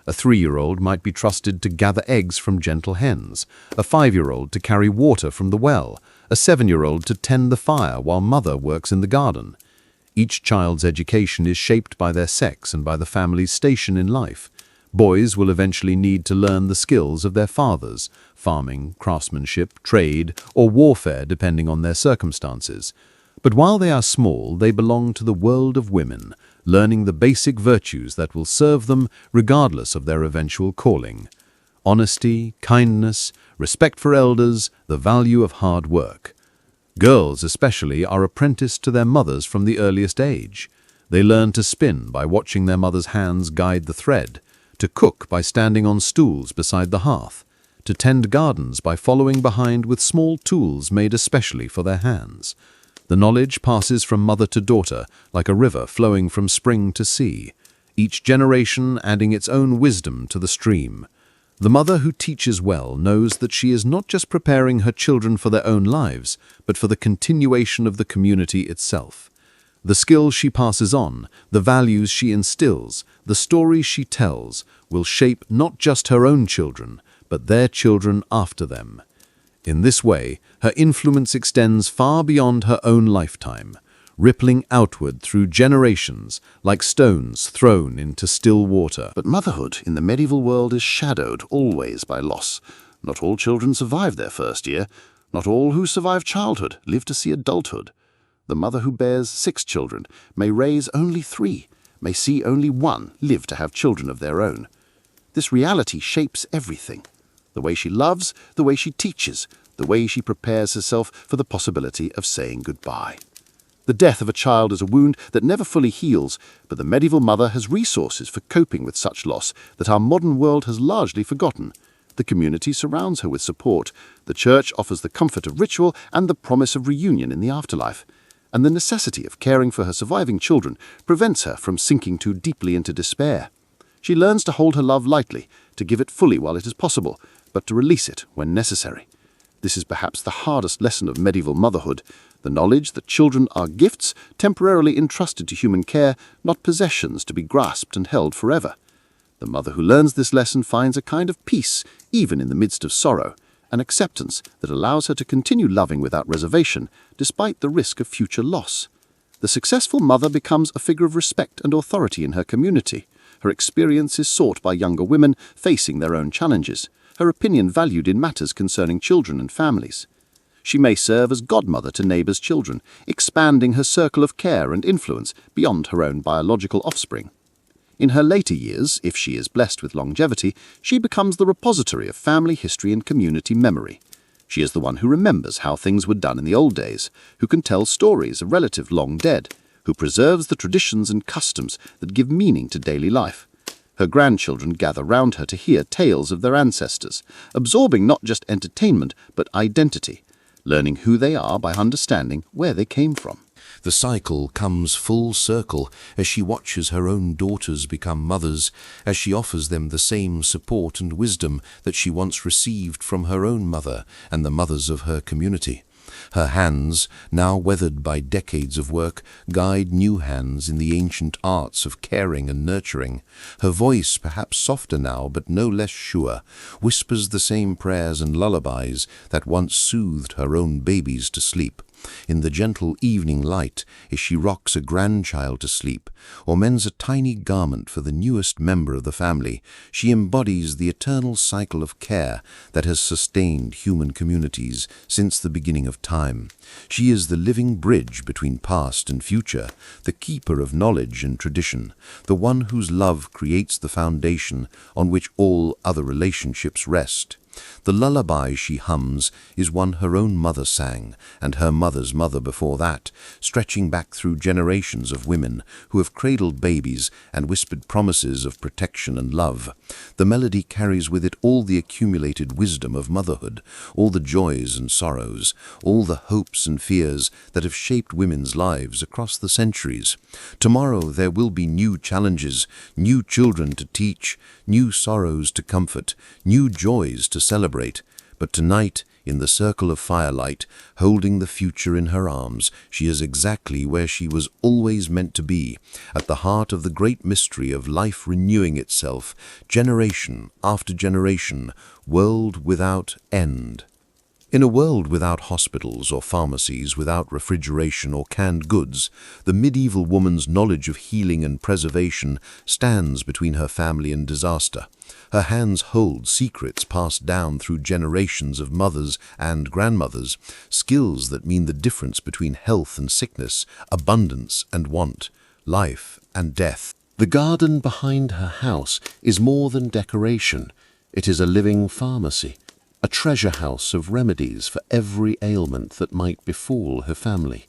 A 3-year-old might be trusted to gather eggs from gentle hens, a 5-year-old to carry water from the well, a 7-year-old to tend the fire while mother works in the garden. Each child's education is shaped by their sex and by the family's station in life. Boys will eventually need to learn the skills of their fathers, farming, craftsmanship, trade, or warfare depending on their circumstances. But while they are small, they belong to the world of women, learning the basic virtues that will serve them regardless of their eventual calling. Honesty, kindness, respect for elders, the value of hard work. Girls especially are apprenticed to their mothers from the earliest age. They learn to spin by watching their mother's hands guide the thread, to cook by standing on stools beside the hearth, to tend gardens by following behind with small tools made especially for their hands. The knowledge passes from mother to daughter like a river flowing from spring to sea, each generation adding its own wisdom to the stream. The mother who teaches well knows that she is not just preparing her children for their own lives, but for the continuation of the community itself. The skills she passes on, the values she instills, the stories she tells, will shape not just her own children, but their children after them. In this way, her influence extends far beyond her own lifetime, rippling outward through generations like stones thrown into still water. But motherhood in the medieval world is shadowed always by loss. Not all children survive their first year. Not all who survive childhood live to see adulthood. The mother who bears 6 children may raise only 3, may see only 1 live to have children of their own. This reality shapes everything. The way she loves, the way she teaches, the way she prepares herself for the possibility of saying goodbye. The death of a child is a wound that never fully heals, but the medieval mother has resources for coping with such loss that our modern world has largely forgotten. The community surrounds her with support. The church offers the comfort of ritual and the promise of reunion in the afterlife. And the necessity of caring for her surviving children prevents her from sinking too deeply into despair. She learns to hold her love lightly, to give it fully while it is possible, but to release it when necessary. This is perhaps the hardest lesson of medieval motherhood, the knowledge that children are gifts temporarily entrusted to human care, not possessions to be grasped and held forever. The mother who learns this lesson finds a kind of peace, even in the midst of sorrow, an acceptance that allows her to continue loving without reservation, despite the risk of future loss. The successful mother becomes a figure of respect and authority in her community. Her experience is sought by younger women facing their own challenges, her opinion valued in matters concerning children and families. She may serve as godmother to neighbours' children, expanding her circle of care and influence beyond her own biological offspring. In her later years, if she is blessed with longevity, she becomes the repository of family history and community memory. She is the one who remembers how things were done in the old days, who can tell stories of relatives long dead, who preserves the traditions and customs that give meaning to daily life. Her grandchildren gather round her to hear tales of their ancestors, absorbing not just entertainment but identity, learning who they are by understanding where they came from. The cycle comes full circle as she watches her own daughters become mothers, as she offers them the same support and wisdom that she once received from her own mother and the mothers of her community. Her hands, now weathered by decades of work, guide new hands in the ancient arts of caring and nurturing. Her voice, perhaps softer now but no less sure, whispers the same prayers and lullabies that once soothed her own babies to sleep. In the gentle evening light, as she rocks a grandchild to sleep, or mends a tiny garment for the newest member of the family, she embodies the eternal cycle of care that has sustained human communities since the beginning of time. She is the living bridge between past and future, the keeper of knowledge and tradition, the one whose love creates the foundation on which all other relationships rest. The lullaby she hums is one her own mother sang, and her mother's mother before that, stretching back through generations of women who have cradled babies and whispered promises of protection and love. The melody carries with it all the accumulated wisdom of motherhood, all the joys and sorrows, all the hopes and fears that have shaped women's lives across the centuries. Tomorrow there will be new challenges, new children to teach, new sorrows to comfort, new joys to celebrate. But tonight, in the circle of firelight, holding the future in her arms, she is exactly where she was always meant to be, at the heart of the great mystery of life renewing itself, generation after generation, world without end. In a world without hospitals or pharmacies, without refrigeration or canned goods, the medieval woman's knowledge of healing and preservation stands between her family and disaster. Her hands hold secrets passed down through generations of mothers and grandmothers, skills that mean the difference between health and sickness, abundance and want, life and death. The garden behind her house is more than decoration. It is a living pharmacy, a treasure house of remedies for every ailment that might befall her family.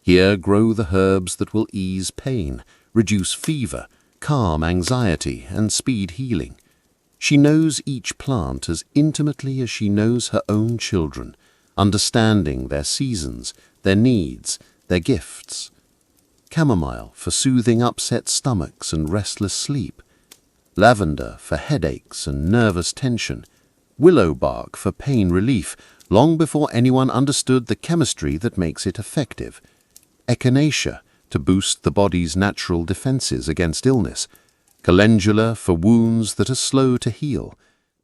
Here grow the herbs that will ease pain, reduce fever, calm anxiety, and speed healing. She knows each plant as intimately as she knows her own children, understanding their seasons, their needs, their gifts. Chamomile for soothing upset stomachs and restless sleep. Lavender for headaches and nervous tension. Willow bark for pain relief, long before anyone understood the chemistry that makes it effective. Echinacea to boost the body's natural defenses against illness. Calendula for wounds that are slow to heal.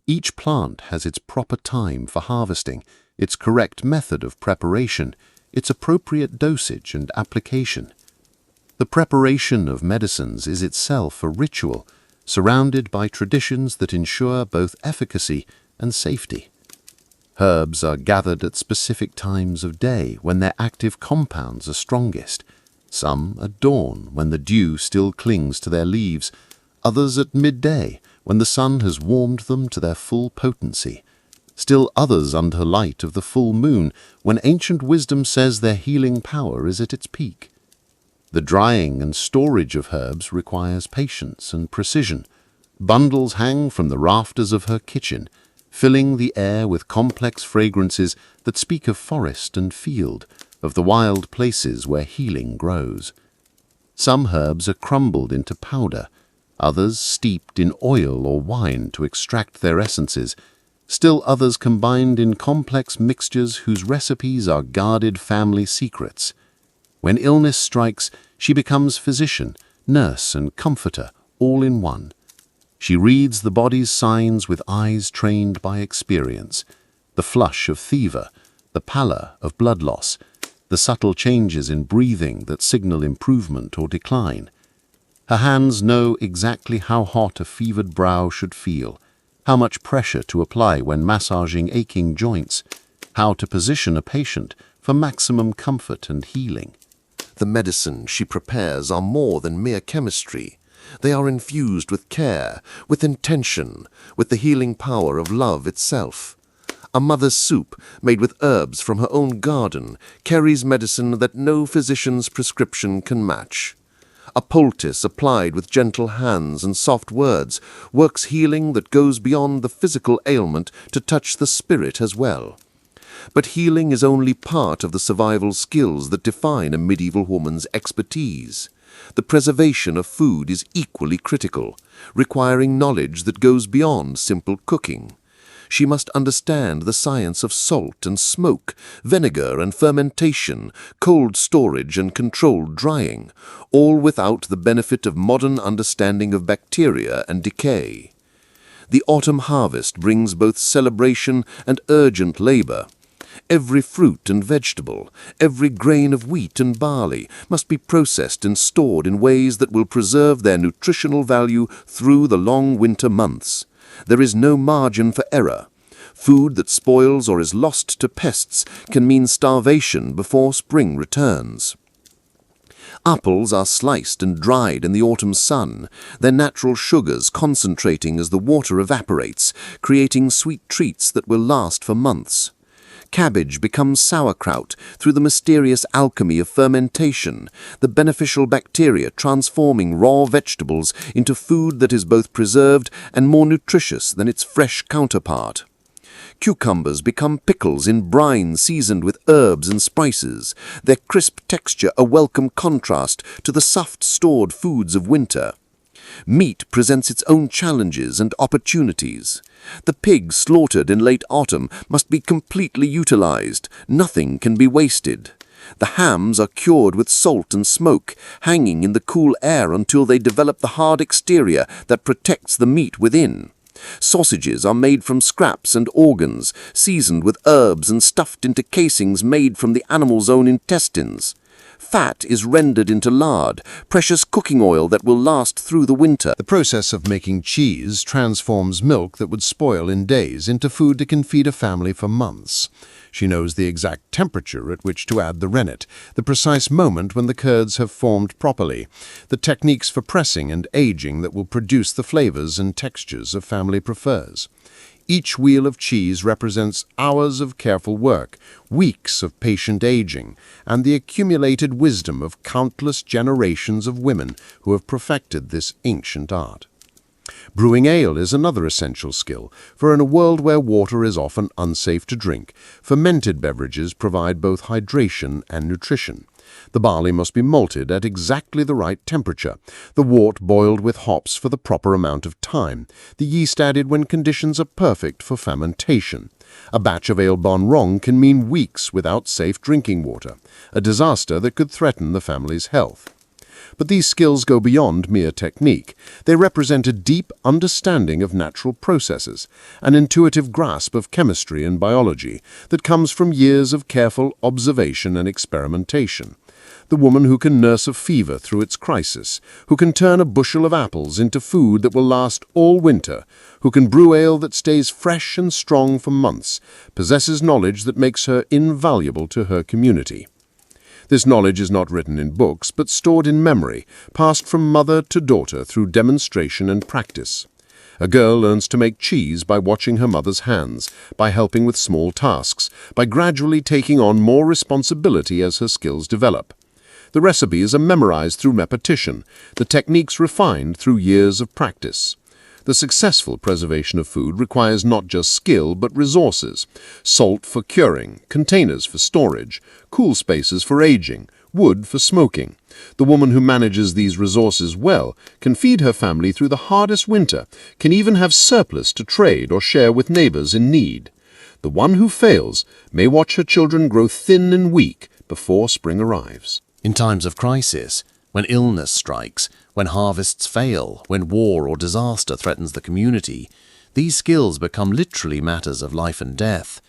Each plant has its proper time for harvesting, its correct method of preparation, its appropriate dosage and application. The preparation of medicines is itself a ritual, surrounded by traditions that ensure both efficacy and safety. Herbs are gathered at specific times of day when their active compounds are strongest. Some at dawn when the dew still clings to their leaves, others at midday when the sun has warmed them to their full potency. Still others under light of the full moon when ancient wisdom says their healing power is at its peak. The drying and storage of herbs requires patience and precision. Bundles hang from the rafters of her kitchen, filling the air with complex fragrances that speak of forest and field, of the wild places where healing grows. Some herbs are crumbled into powder, others steeped in oil or wine to extract their essences, still others combined in complex mixtures whose recipes are guarded family secrets. When illness strikes, she becomes physician, nurse, and comforter, all in one. She reads the body's signs with eyes trained by experience, the flush of fever, the pallor of blood loss, the subtle changes in breathing that signal improvement or decline. Her hands know exactly how hot a fevered brow should feel, how much pressure to apply when massaging aching joints, how to position a patient for maximum comfort and healing. The medicine she prepares are more than mere chemistry. They are infused with care, with intention, with the healing power of love itself. A mother's soup, made with herbs from her own garden, carries medicine that no physician's prescription can match. A poultice applied with gentle hands and soft words works healing that goes beyond the physical ailment to touch the spirit as well. But healing is only part of the survival skills that define a medieval woman's expertise. The preservation of food is equally critical, requiring knowledge that goes beyond simple cooking. She must understand the science of salt and smoke, vinegar and fermentation, cold storage and controlled drying, all without the benefit of modern understanding of bacteria and decay. The autumn harvest brings both celebration and urgent labor. Every fruit and vegetable, every grain of wheat and barley must be processed and stored in ways that will preserve their nutritional value through the long winter months. There is no margin for error. Food that spoils or is lost to pests can mean starvation before spring returns. Apples are sliced and dried in the autumn sun, their natural sugars concentrating as the water evaporates, creating sweet treats that will last for months. Cabbage becomes sauerkraut through the mysterious alchemy of fermentation, the beneficial bacteria transforming raw vegetables into food that is both preserved and more nutritious than its fresh counterpart. Cucumbers become pickles in brine seasoned with herbs and spices, their crisp texture a welcome contrast to the soft stored foods of winter. Meat presents its own challenges and opportunities. The pig slaughtered in late autumn must be completely utilized. Nothing can be wasted. The hams are cured with salt and smoke, hanging in the cool air until they develop the hard exterior that protects the meat within. Sausages are made from scraps and organs, seasoned with herbs and stuffed into casings made from the animal's own intestines. Fat is rendered into lard, precious cooking oil that will last through the winter. The process of making cheese transforms milk that would spoil in days into food that can feed a family for months. She knows the exact temperature at which to add the rennet, the precise moment when the curds have formed properly, the techniques for pressing and aging that will produce the flavors and textures a family prefers. Each wheel of cheese represents hours of careful work, weeks of patient aging, and the accumulated wisdom of countless generations of women who have perfected this ancient art. Brewing ale is another essential skill, for in a world where water is often unsafe to drink, fermented beverages provide both hydration and nutrition. The barley must be malted at exactly the right temperature, the wort boiled with hops for the proper amount of time, the yeast added when conditions are perfect for fermentation. A batch of ale gone wrong can mean weeks without safe drinking water, a disaster that could threaten the family's health. But these skills go beyond mere technique. They represent a deep understanding of natural processes, an intuitive grasp of chemistry and biology that comes from years of careful observation and experimentation. The woman who can nurse a fever through its crisis, who can turn a bushel of apples into food that will last all winter, who can brew ale that stays fresh and strong for months, possesses knowledge that makes her invaluable to her community. This knowledge is not written in books, but stored in memory, passed from mother to daughter through demonstration and practice. A girl learns to make cheese by watching her mother's hands, by helping with small tasks, by gradually taking on more responsibility as her skills develop. The recipes are memorized through repetition, the techniques refined through years of practice. The successful preservation of food requires not just skill but resources: salt for curing, containers for storage, cool spaces for aging, wood for smoking. The woman who manages these resources well can feed her family through the hardest winter, can even have surplus to trade or share with neighbors in need. The one who fails may watch her children grow thin and weak before spring arrives. In times of crisis, when illness strikes, when harvests fail, when war or disaster threatens the community, these skills become literally matters of life and death.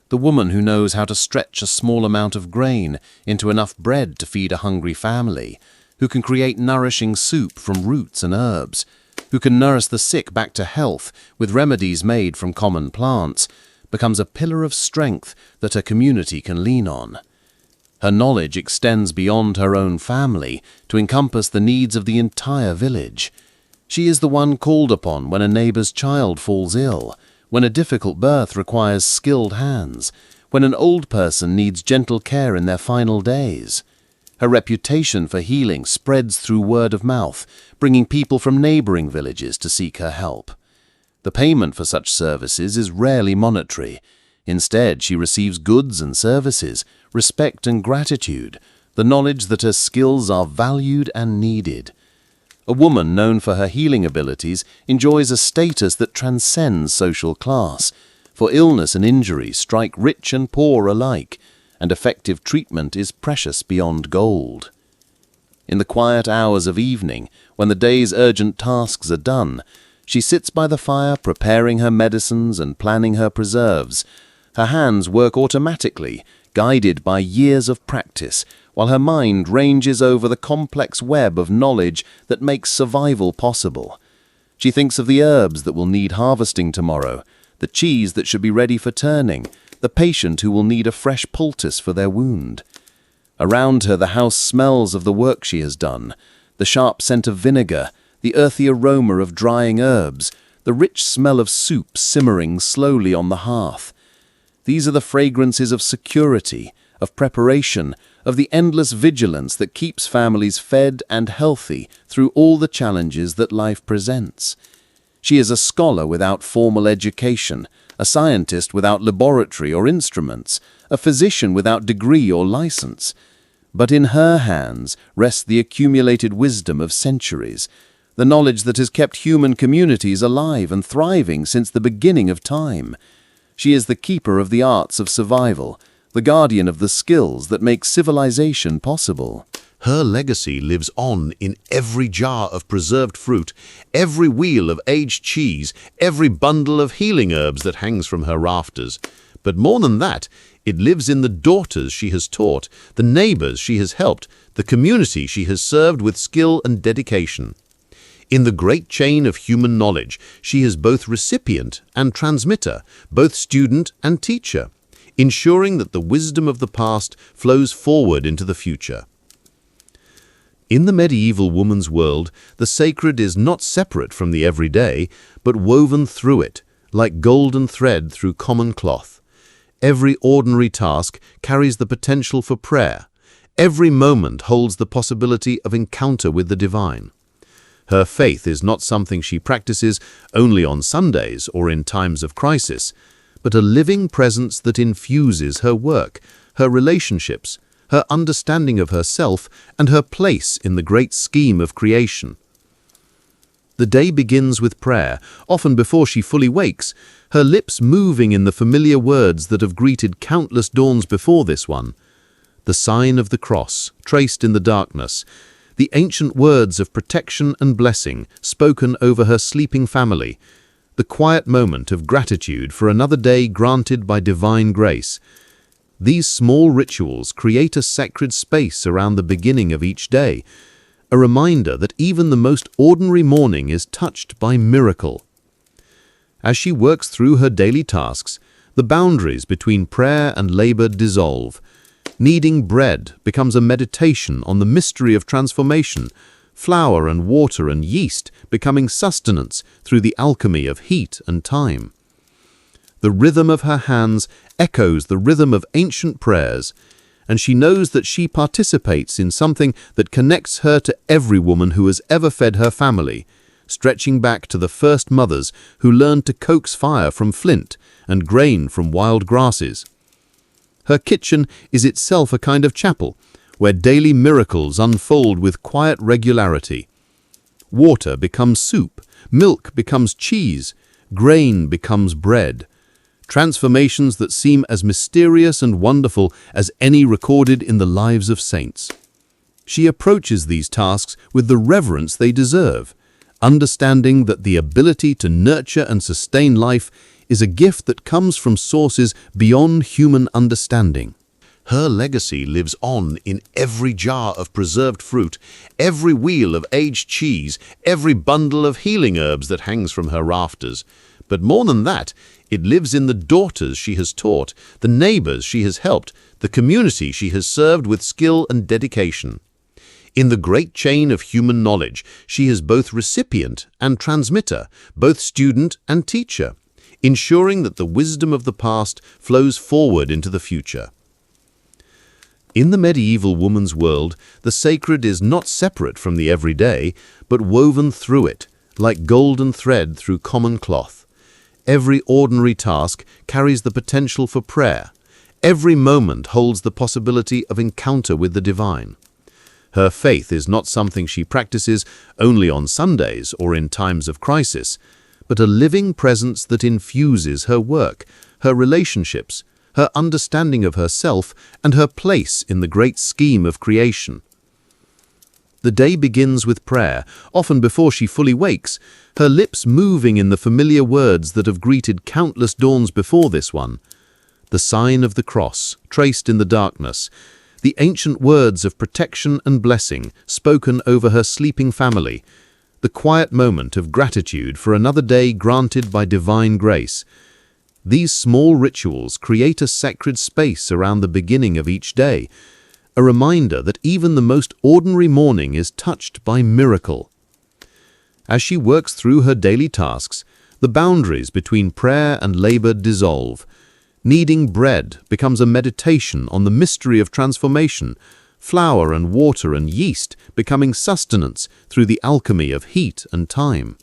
The woman who knows how to stretch a small amount of grain into enough bread to feed a hungry family, who can create nourishing soup from roots and herbs, who can nurse the sick back to health with remedies made from common plants, becomes a pillar of strength that a community can lean on. Her knowledge extends beyond her own family to encompass the needs of the entire village. She is the one called upon when a neighbor's child falls ill, when a difficult birth requires skilled hands, when an old person needs gentle care in their final days. Her reputation for healing spreads through word of mouth, bringing people from neighboring villages to seek her help. The payment for such services is rarely monetary. Instead, she receives goods and services, respect and gratitude, the knowledge that her skills are valued and needed. A woman known for her healing abilities enjoys a status that transcends social class, for illness and injury strike rich and poor alike, and effective treatment is precious beyond gold. In the quiet hours of evening, when the day's urgent tasks are done, she sits by the fire preparing her medicines and planning her preserves. Her hands work automatically, guided by years of practice, while her mind ranges over the complex web of knowledge that makes survival possible. She thinks of the herbs that will need harvesting tomorrow, the cheese that should be ready for turning, the patient who will need a fresh poultice for their wound. Around her the house smells of the work she has done, the sharp scent of vinegar, the earthy aroma of drying herbs, the rich smell of soup simmering slowly on the hearth. These are the fragrances of security, of preparation, of the endless vigilance that keeps families fed and healthy through all the challenges that life presents. She is a scholar without formal education, a scientist without laboratory or instruments, a physician without degree or license. But in her hands rests the accumulated wisdom of centuries, the knowledge that has kept human communities alive and thriving since the beginning of time. She is the keeper of the arts of survival, the guardian of the skills that make civilization possible. Her legacy lives on in every jar of preserved fruit, every wheel of aged cheese, every bundle of healing herbs that hangs from her rafters. But more than that, it lives in the daughters she has taught, the neighbors she has helped, the community she has served with skill and dedication. In the great chain of human knowledge, she is both recipient and transmitter, both student and teacher, ensuring that the wisdom of the past flows forward into the future. In the medieval woman's world, the sacred is not separate from the everyday, but woven through it, like golden thread through common cloth. Every ordinary task carries the potential for prayer. Every moment holds the possibility of encounter with the divine. Her faith is not something she practices only on Sundays or in times of crisis, but a living presence that infuses her work, her relationships, her understanding of herself, and her place in the great scheme of creation. The day begins with prayer, often before she fully wakes, her lips moving in the familiar words that have greeted countless dawns before this one. The sign of the cross, traced in the darkness, the ancient words of protection and blessing spoken over her sleeping family, the quiet moment of gratitude for another day granted by divine grace. These small rituals create a sacred space around the beginning of each day, a reminder that even the most ordinary morning is touched by miracle. As she works through her daily tasks, the boundaries between prayer and labor dissolve. Kneading bread becomes a meditation on the mystery of transformation, flour and water and yeast becoming sustenance through the alchemy of heat and time. The rhythm of her hands echoes the rhythm of ancient prayers, and she knows that she participates in something that connects her to every woman who has ever fed her family, stretching back to the first mothers who learned to coax fire from flint and grain from wild grasses. Her kitchen is itself a kind of chapel, where daily miracles unfold with quiet regularity. Water becomes soup, milk becomes cheese, grain becomes bread. Transformations that seem as mysterious and wonderful as any recorded in the lives of saints. She approaches these tasks with the reverence they deserve, understanding that the ability to nurture and sustain life is a gift that comes from sources beyond human understanding. Her legacy lives on in every jar of preserved fruit, every wheel of aged cheese, every bundle of healing herbs that hangs from her rafters. But more than that, it lives in the daughters she has taught, the neighbors she has helped, the community she has served with skill and dedication. In the great chain of human knowledge, she is both recipient and transmitter, both student and teacher, ensuring that the wisdom of the past flows forward into the future. In the medieval woman's world, the sacred is not separate from the everyday, but woven through it, like golden thread through common cloth. Every ordinary task carries the potential for prayer. Every moment holds the possibility of encounter with the divine. Her faith is not something she practices only on Sundays or in times of crisis, but a living presence that infuses her work, her relationships, her understanding of herself, and her place in the great scheme of creation. The day begins with prayer, often before she fully wakes, her lips moving in the familiar words that have greeted countless dawns before this one. The sign of the cross, traced in the darkness, the ancient words of protection and blessing spoken over her sleeping family, the quiet moment of gratitude for another day granted by divine grace. These small rituals create a sacred space around the beginning of each day, a reminder that even the most ordinary morning is touched by miracle. As she works through her daily tasks, the boundaries between prayer and labor dissolve. Kneading bread becomes a meditation on the mystery of transformation, flour and water and yeast becoming sustenance through the alchemy of heat and time.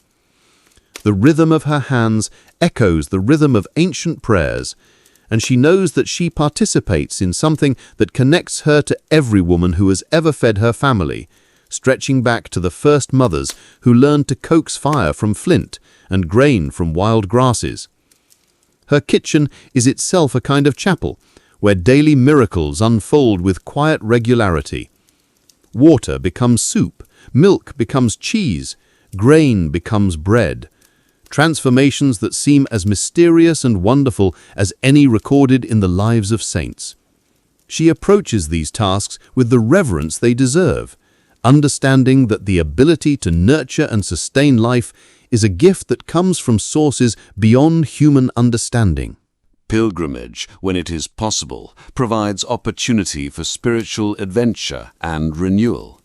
The rhythm of her hands echoes the rhythm of ancient prayers, and she knows that she participates in something that connects her to every woman who has ever fed her family, stretching back to the first mothers who learned to coax fire from flint and grain from wild grasses. Her kitchen is itself a kind of chapel, where daily miracles unfold with quiet regularity. Water becomes soup, milk becomes cheese, grain becomes bread. Transformations that seem as mysterious and wonderful as any recorded in the lives of saints. She approaches these tasks with the reverence they deserve, understanding that the ability to nurture and sustain life is a gift that comes from sources beyond human understanding. Pilgrimage, when it is possible, provides opportunity for spiritual adventure and renewal.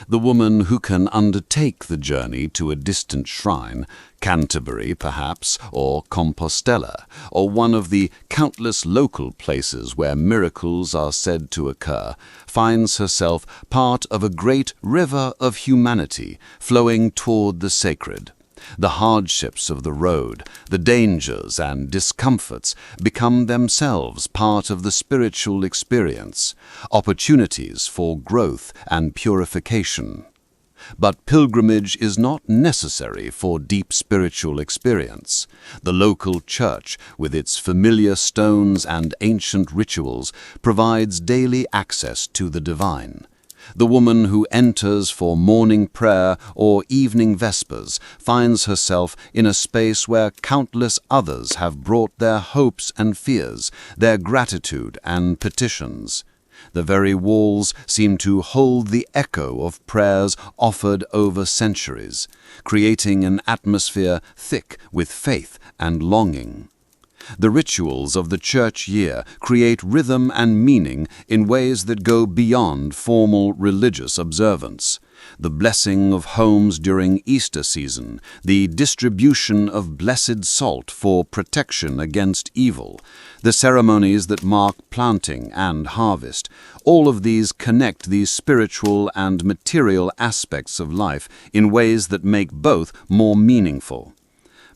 The woman who can undertake the journey to a distant shrine, Canterbury perhaps, or Compostela, or one of the countless local places where miracles are said to occur, finds herself part of a great river of humanity flowing toward the sacred. The hardships of the road, the dangers and discomforts become themselves part of the spiritual experience, opportunities for growth and purification. But pilgrimage is not necessary for deep spiritual experience. The local church, with its familiar stones and ancient rituals, provides daily access to the divine. The woman who enters for morning prayer or evening vespers finds herself in a space where countless others have brought their hopes and fears, their gratitude and petitions. The very walls seem to hold the echo of prayers offered over centuries, creating an atmosphere thick with faith and longing. The rituals of the church year create rhythm and meaning in ways that go beyond formal religious observance. the blessing of homes during Easter season, the distribution of blessed salt for protection against evil, the ceremonies that mark planting and harvest. All of these connect the spiritual and material aspects of life in ways that make both more meaningful.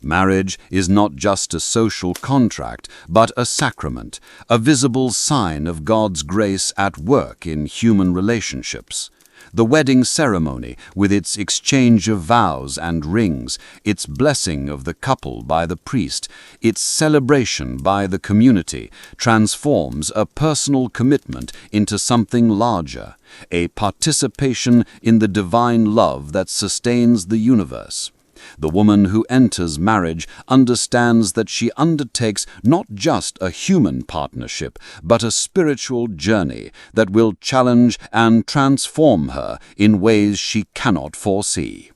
Marriage is not just a social contract, but a sacrament, a visible sign of God's grace at work in human relationships. The wedding ceremony, with its exchange of vows and rings, its blessing of the couple by the priest, its celebration by the community, transforms a personal commitment into something larger, a participation in the divine love that sustains the universe. The woman who enters marriage understands that she undertakes not just a human partnership, but a spiritual journey that will challenge and transform her in ways she cannot foresee.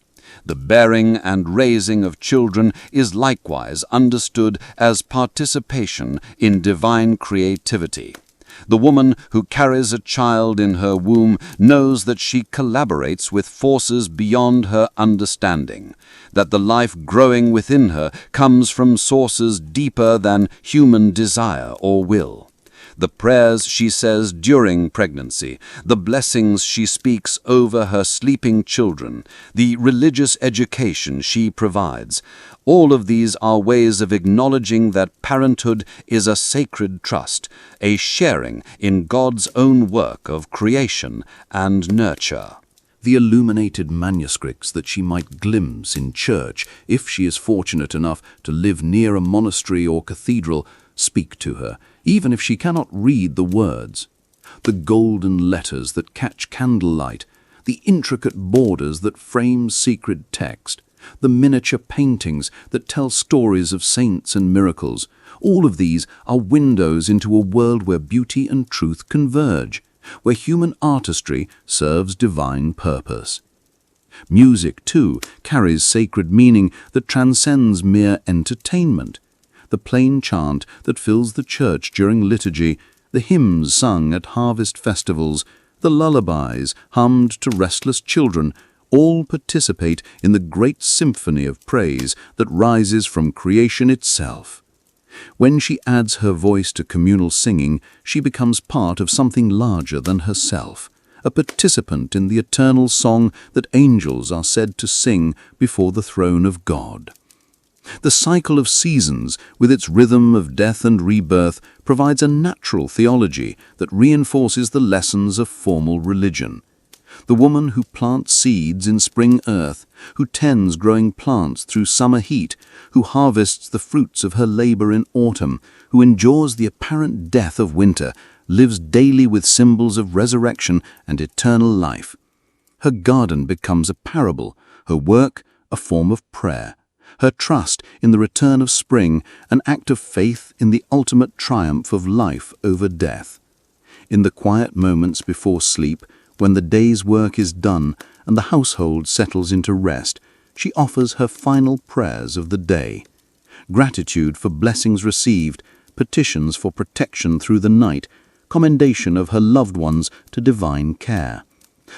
The bearing and raising of children is likewise understood as participation in divine creativity. The woman who carries a child in her womb knows that she collaborates with forces beyond her understanding, that the life growing within her comes from sources deeper than human desire or will. The prayers she says during pregnancy, the blessings she speaks over her sleeping children, the religious education she provides, all of these are ways of acknowledging that parenthood is a sacred trust, a sharing in God's own work of creation and nurture. The illuminated manuscripts that she might glimpse in church, if she is fortunate enough to live near a monastery or cathedral, speak to her, even if she cannot read the words. The golden letters that catch candlelight, the intricate borders that frame secret text, the miniature paintings that tell stories of saints and miracles, all of these are windows into a world where beauty and truth converge, where human artistry serves divine purpose. Music, too, carries sacred meaning that transcends mere entertainment. The plain chant that fills the church during liturgy, the hymns sung at harvest festivals, the lullabies hummed to restless children, all participate in the great symphony of praise that rises from creation itself. When she adds her voice to communal singing, she becomes part of something larger than herself, a participant in the eternal song that angels are said to sing before the throne of God. The cycle of seasons, with its rhythm of death and rebirth, provides a natural theology that reinforces the lessons of formal religion. The woman who plants seeds in spring earth, who tends growing plants through summer heat, who harvests the fruits of her labor in autumn, who endures the apparent death of winter, lives daily with symbols of resurrection and eternal life. Her garden becomes a parable, her work a form of prayer, her trust in the return of spring an act of faith in the ultimate triumph of life over death. In the quiet moments before sleep, when the day's work is done and the household settles into rest, she offers her final prayers of the day. Gratitude for blessings received, petitions for protection through the night, commendation of her loved ones to divine care.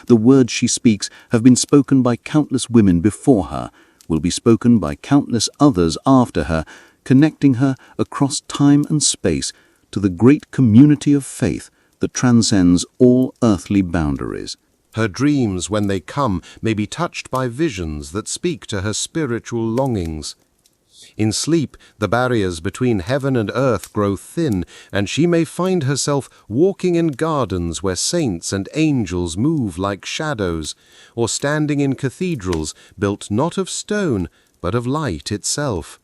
The words she speaks have been spoken by countless women before her, will be spoken by countless others after her, connecting her across time and space to the great community of faith that transcends all earthly boundaries. Her dreams, when they come, may be touched by visions that speak to her spiritual longings. In sleep, the barriers between heaven and earth grow thin, and she may find herself walking in gardens where saints and angels move like shadows, or standing in cathedrals built not of stone, but of light itself.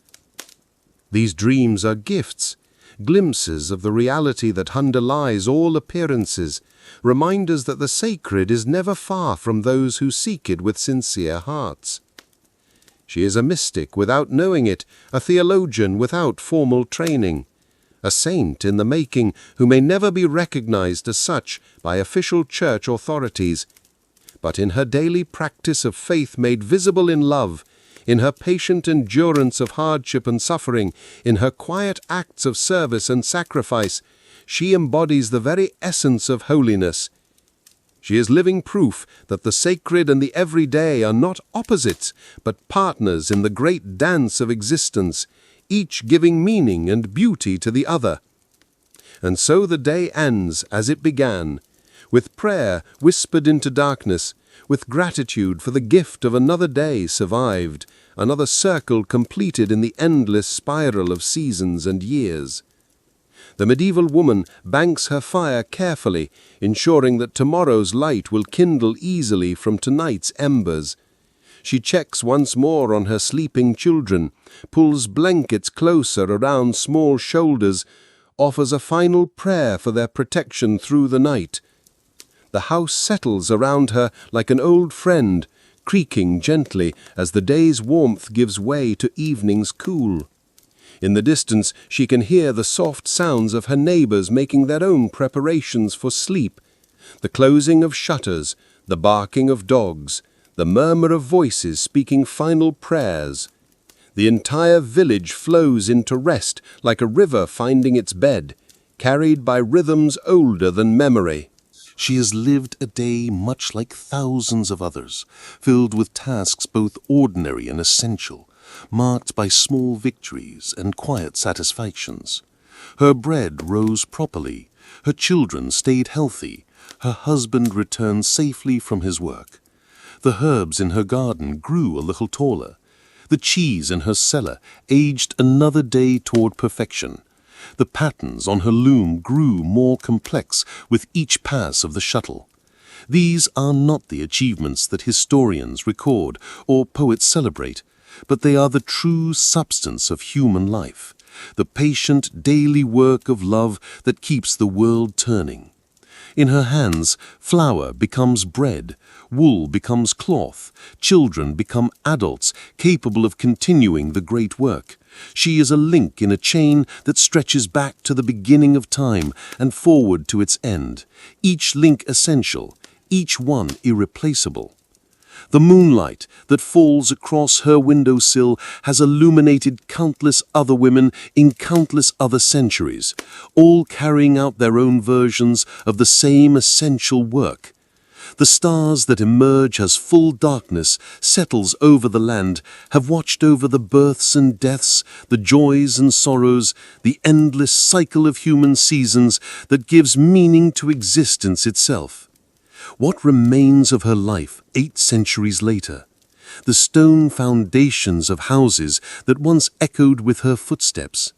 These dreams are gifts, glimpses of the reality that underlies all appearances, reminders that the sacred is never far from those who seek it with sincere hearts. She is a mystic without knowing it, a theologian without formal training, a saint in the making who may never be recognized as such by official church authorities, but in her daily practice of faith made visible in love, in her patient endurance of hardship and suffering, in her quiet acts of service and sacrifice, she embodies the very essence of holiness. She is living proof that the sacred and the everyday are not opposites, but partners in the great dance of existence, each giving meaning and beauty to the other. And so the day ends as it began, with prayer whispered into darkness, with gratitude for the gift of another day survived, another circle completed in the endless spiral of seasons and years. The medieval woman banks her fire carefully, ensuring that tomorrow's light will kindle easily from tonight's embers. She checks once more on her sleeping children, pulls blankets closer around small shoulders, offers a final prayer for their protection through the night. The house settles around her like an old friend, creaking gently as the day's warmth gives way to evening's cool. In the distance, she can hear the soft sounds of her neighbors making their own preparations for sleep, the closing of shutters, the barking of dogs, the murmur of voices speaking final prayers. The entire village flows into rest like a river finding its bed, carried by rhythms older than memory. She has lived a day much like thousands of others, filled with tasks both ordinary and essential, marked by small victories and quiet satisfactions. Her bread rose properly, her children stayed healthy, her husband returned safely from his work. The herbs in her garden grew a little taller. The cheese in her cellar aged another day toward perfection. The patterns on her loom grew more complex with each pass of the shuttle. These are not the achievements that historians record or poets celebrate, but they are the true substance of human life, the patient daily work of love that keeps the world turning. In her hands, flour becomes bread, wool becomes cloth, children become adults capable of continuing the great work. She is a link in a chain that stretches back to the beginning of time and forward to its end, each link essential, each one irreplaceable. The moonlight that falls across her windowsill has illuminated countless other women in countless other centuries, all carrying out their own versions of the same essential work. The stars that emerge as full darkness settles over the land have watched over the births and deaths, the joys and sorrows, the endless cycle of human seasons that gives meaning to existence itself. What remains of her life 8 centuries later? The stone foundations of houses that once echoed with her footsteps.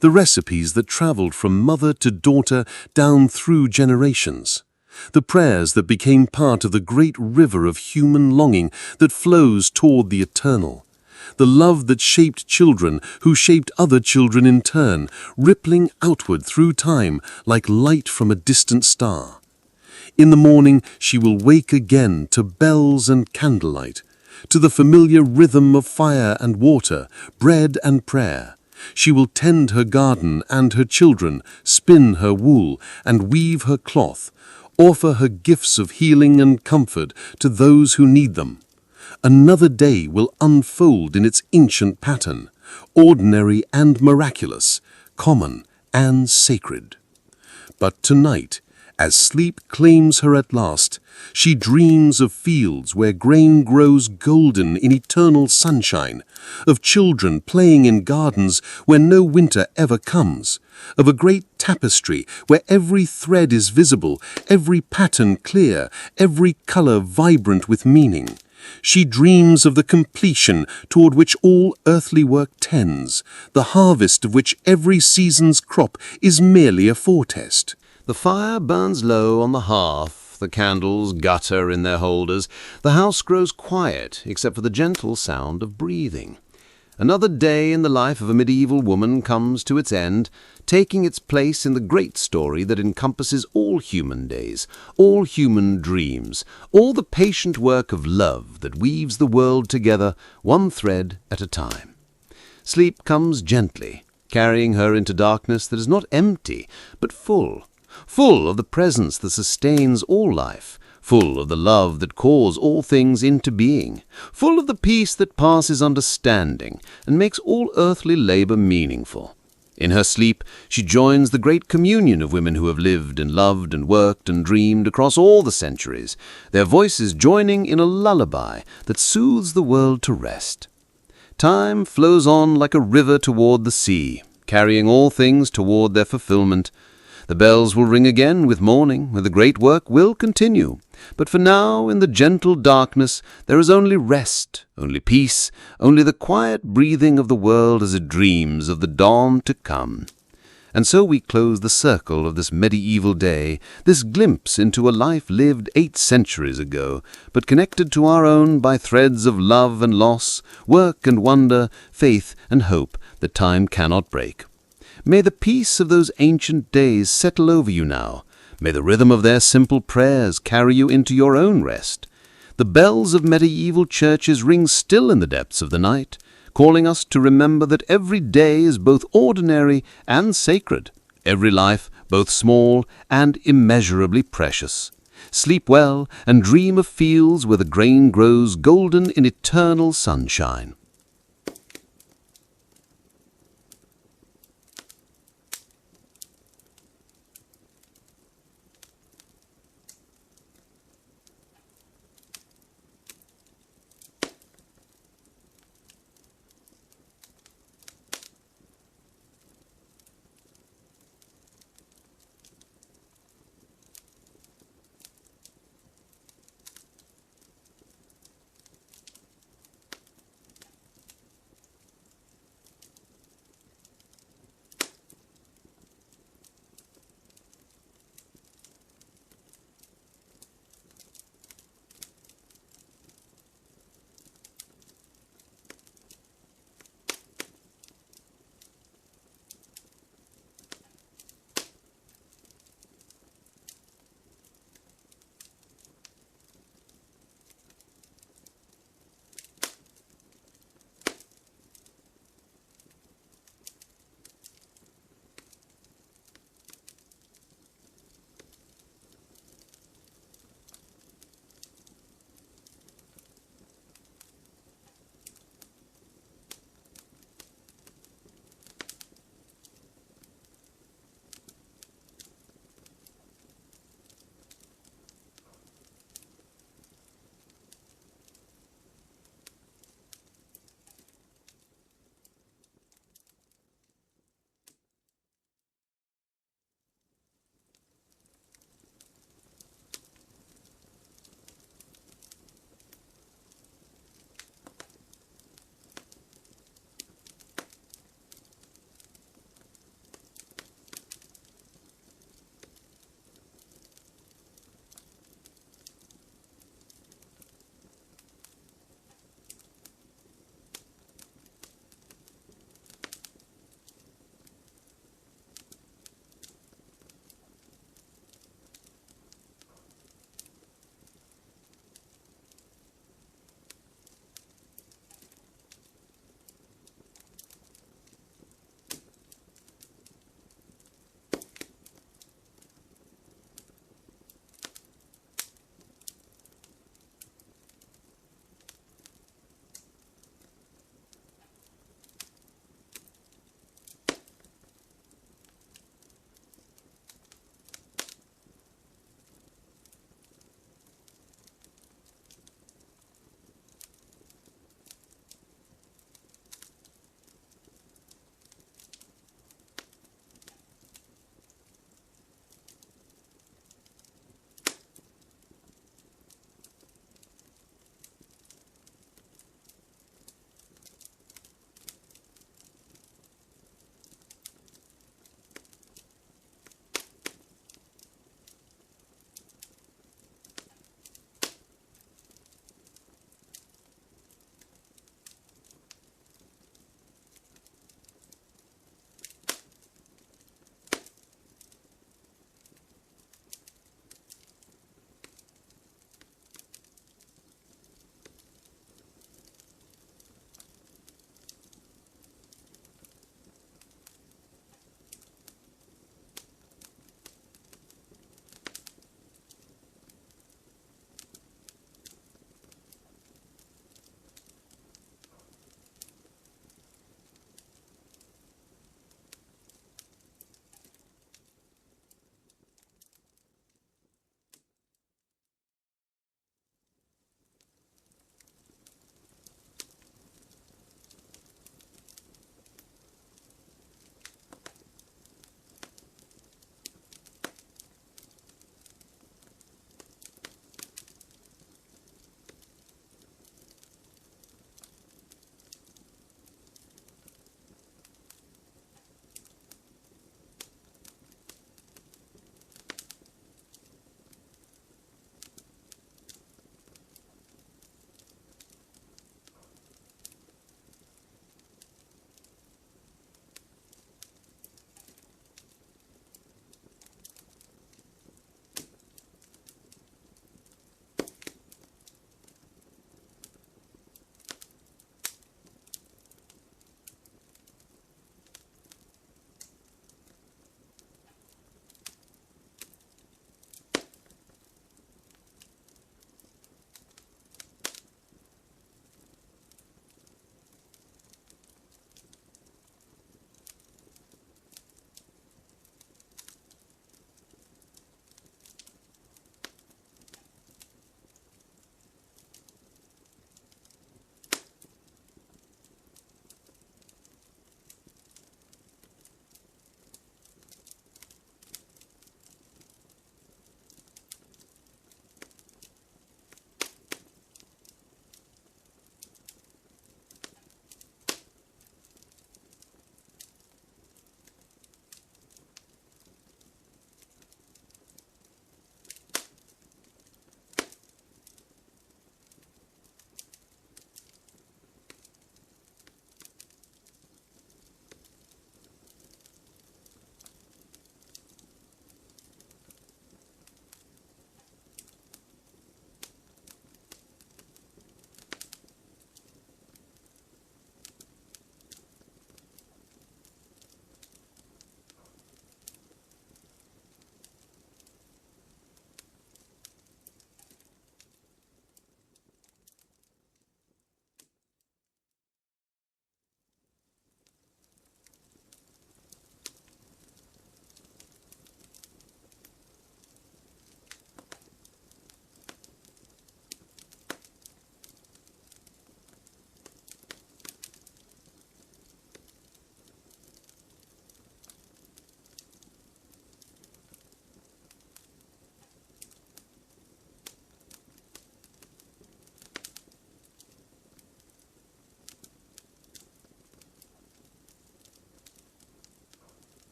The recipes that traveled from mother to daughter down through generations. The prayers that became part of the great river of human longing that flows toward the eternal. The love that shaped children who shaped other children in turn, rippling outward through time like light from a distant star. In the morning she will wake again to bells and candlelight, to the familiar rhythm of fire and water, bread and prayer. She will tend her garden and her children, spin her wool and weave her cloth, offer her gifts of healing and comfort to those who need them. Another day will unfold in its ancient pattern, ordinary and miraculous, common and sacred. But tonight, as sleep claims her at last, she dreams of fields where grain grows golden in eternal sunshine, of children playing in gardens where no winter ever comes, of a great tapestry where every thread is visible, every pattern clear, every color vibrant with meaning. She dreams of the completion toward which all earthly work tends, the harvest of which every season's crop is merely a foretaste. The fire burns low on the hearth, the candles gutter in their holders. The house grows quiet, except for the gentle sound of breathing. Another day in the life of a medieval woman comes to its end, taking its place in the great story that encompasses all human days, all human dreams, all the patient work of love that weaves the world together, one thread at a time. Sleep comes gently, carrying her into darkness that is not empty, but full of the presence that sustains all life, full of the love that calls all things into being, full of the peace that passes understanding and makes all earthly labor meaningful. In her sleep, she joins the great communion of women who have lived and loved and worked and dreamed across all the centuries, their voices joining in a lullaby that soothes the world to rest. Time flows on like a river toward the sea, carrying all things toward their fulfillment. The bells will ring again with morning, and the great work will continue. But for now, in the gentle darkness, there is only rest, only peace, only the quiet breathing of the world as it dreams of the dawn to come. And so we close the circle of this medieval day, this glimpse into a life lived 8 centuries ago, but connected to our own by threads of love and loss, work and wonder, faith and hope that time cannot break. May the peace of those ancient days settle over you now. May the rhythm of their simple prayers carry you into your own rest. The bells of medieval churches ring still in the depths of the night, calling us to remember that every day is both ordinary and sacred, every life both small and immeasurably precious. Sleep well and dream of fields where the grain grows golden in eternal sunshine.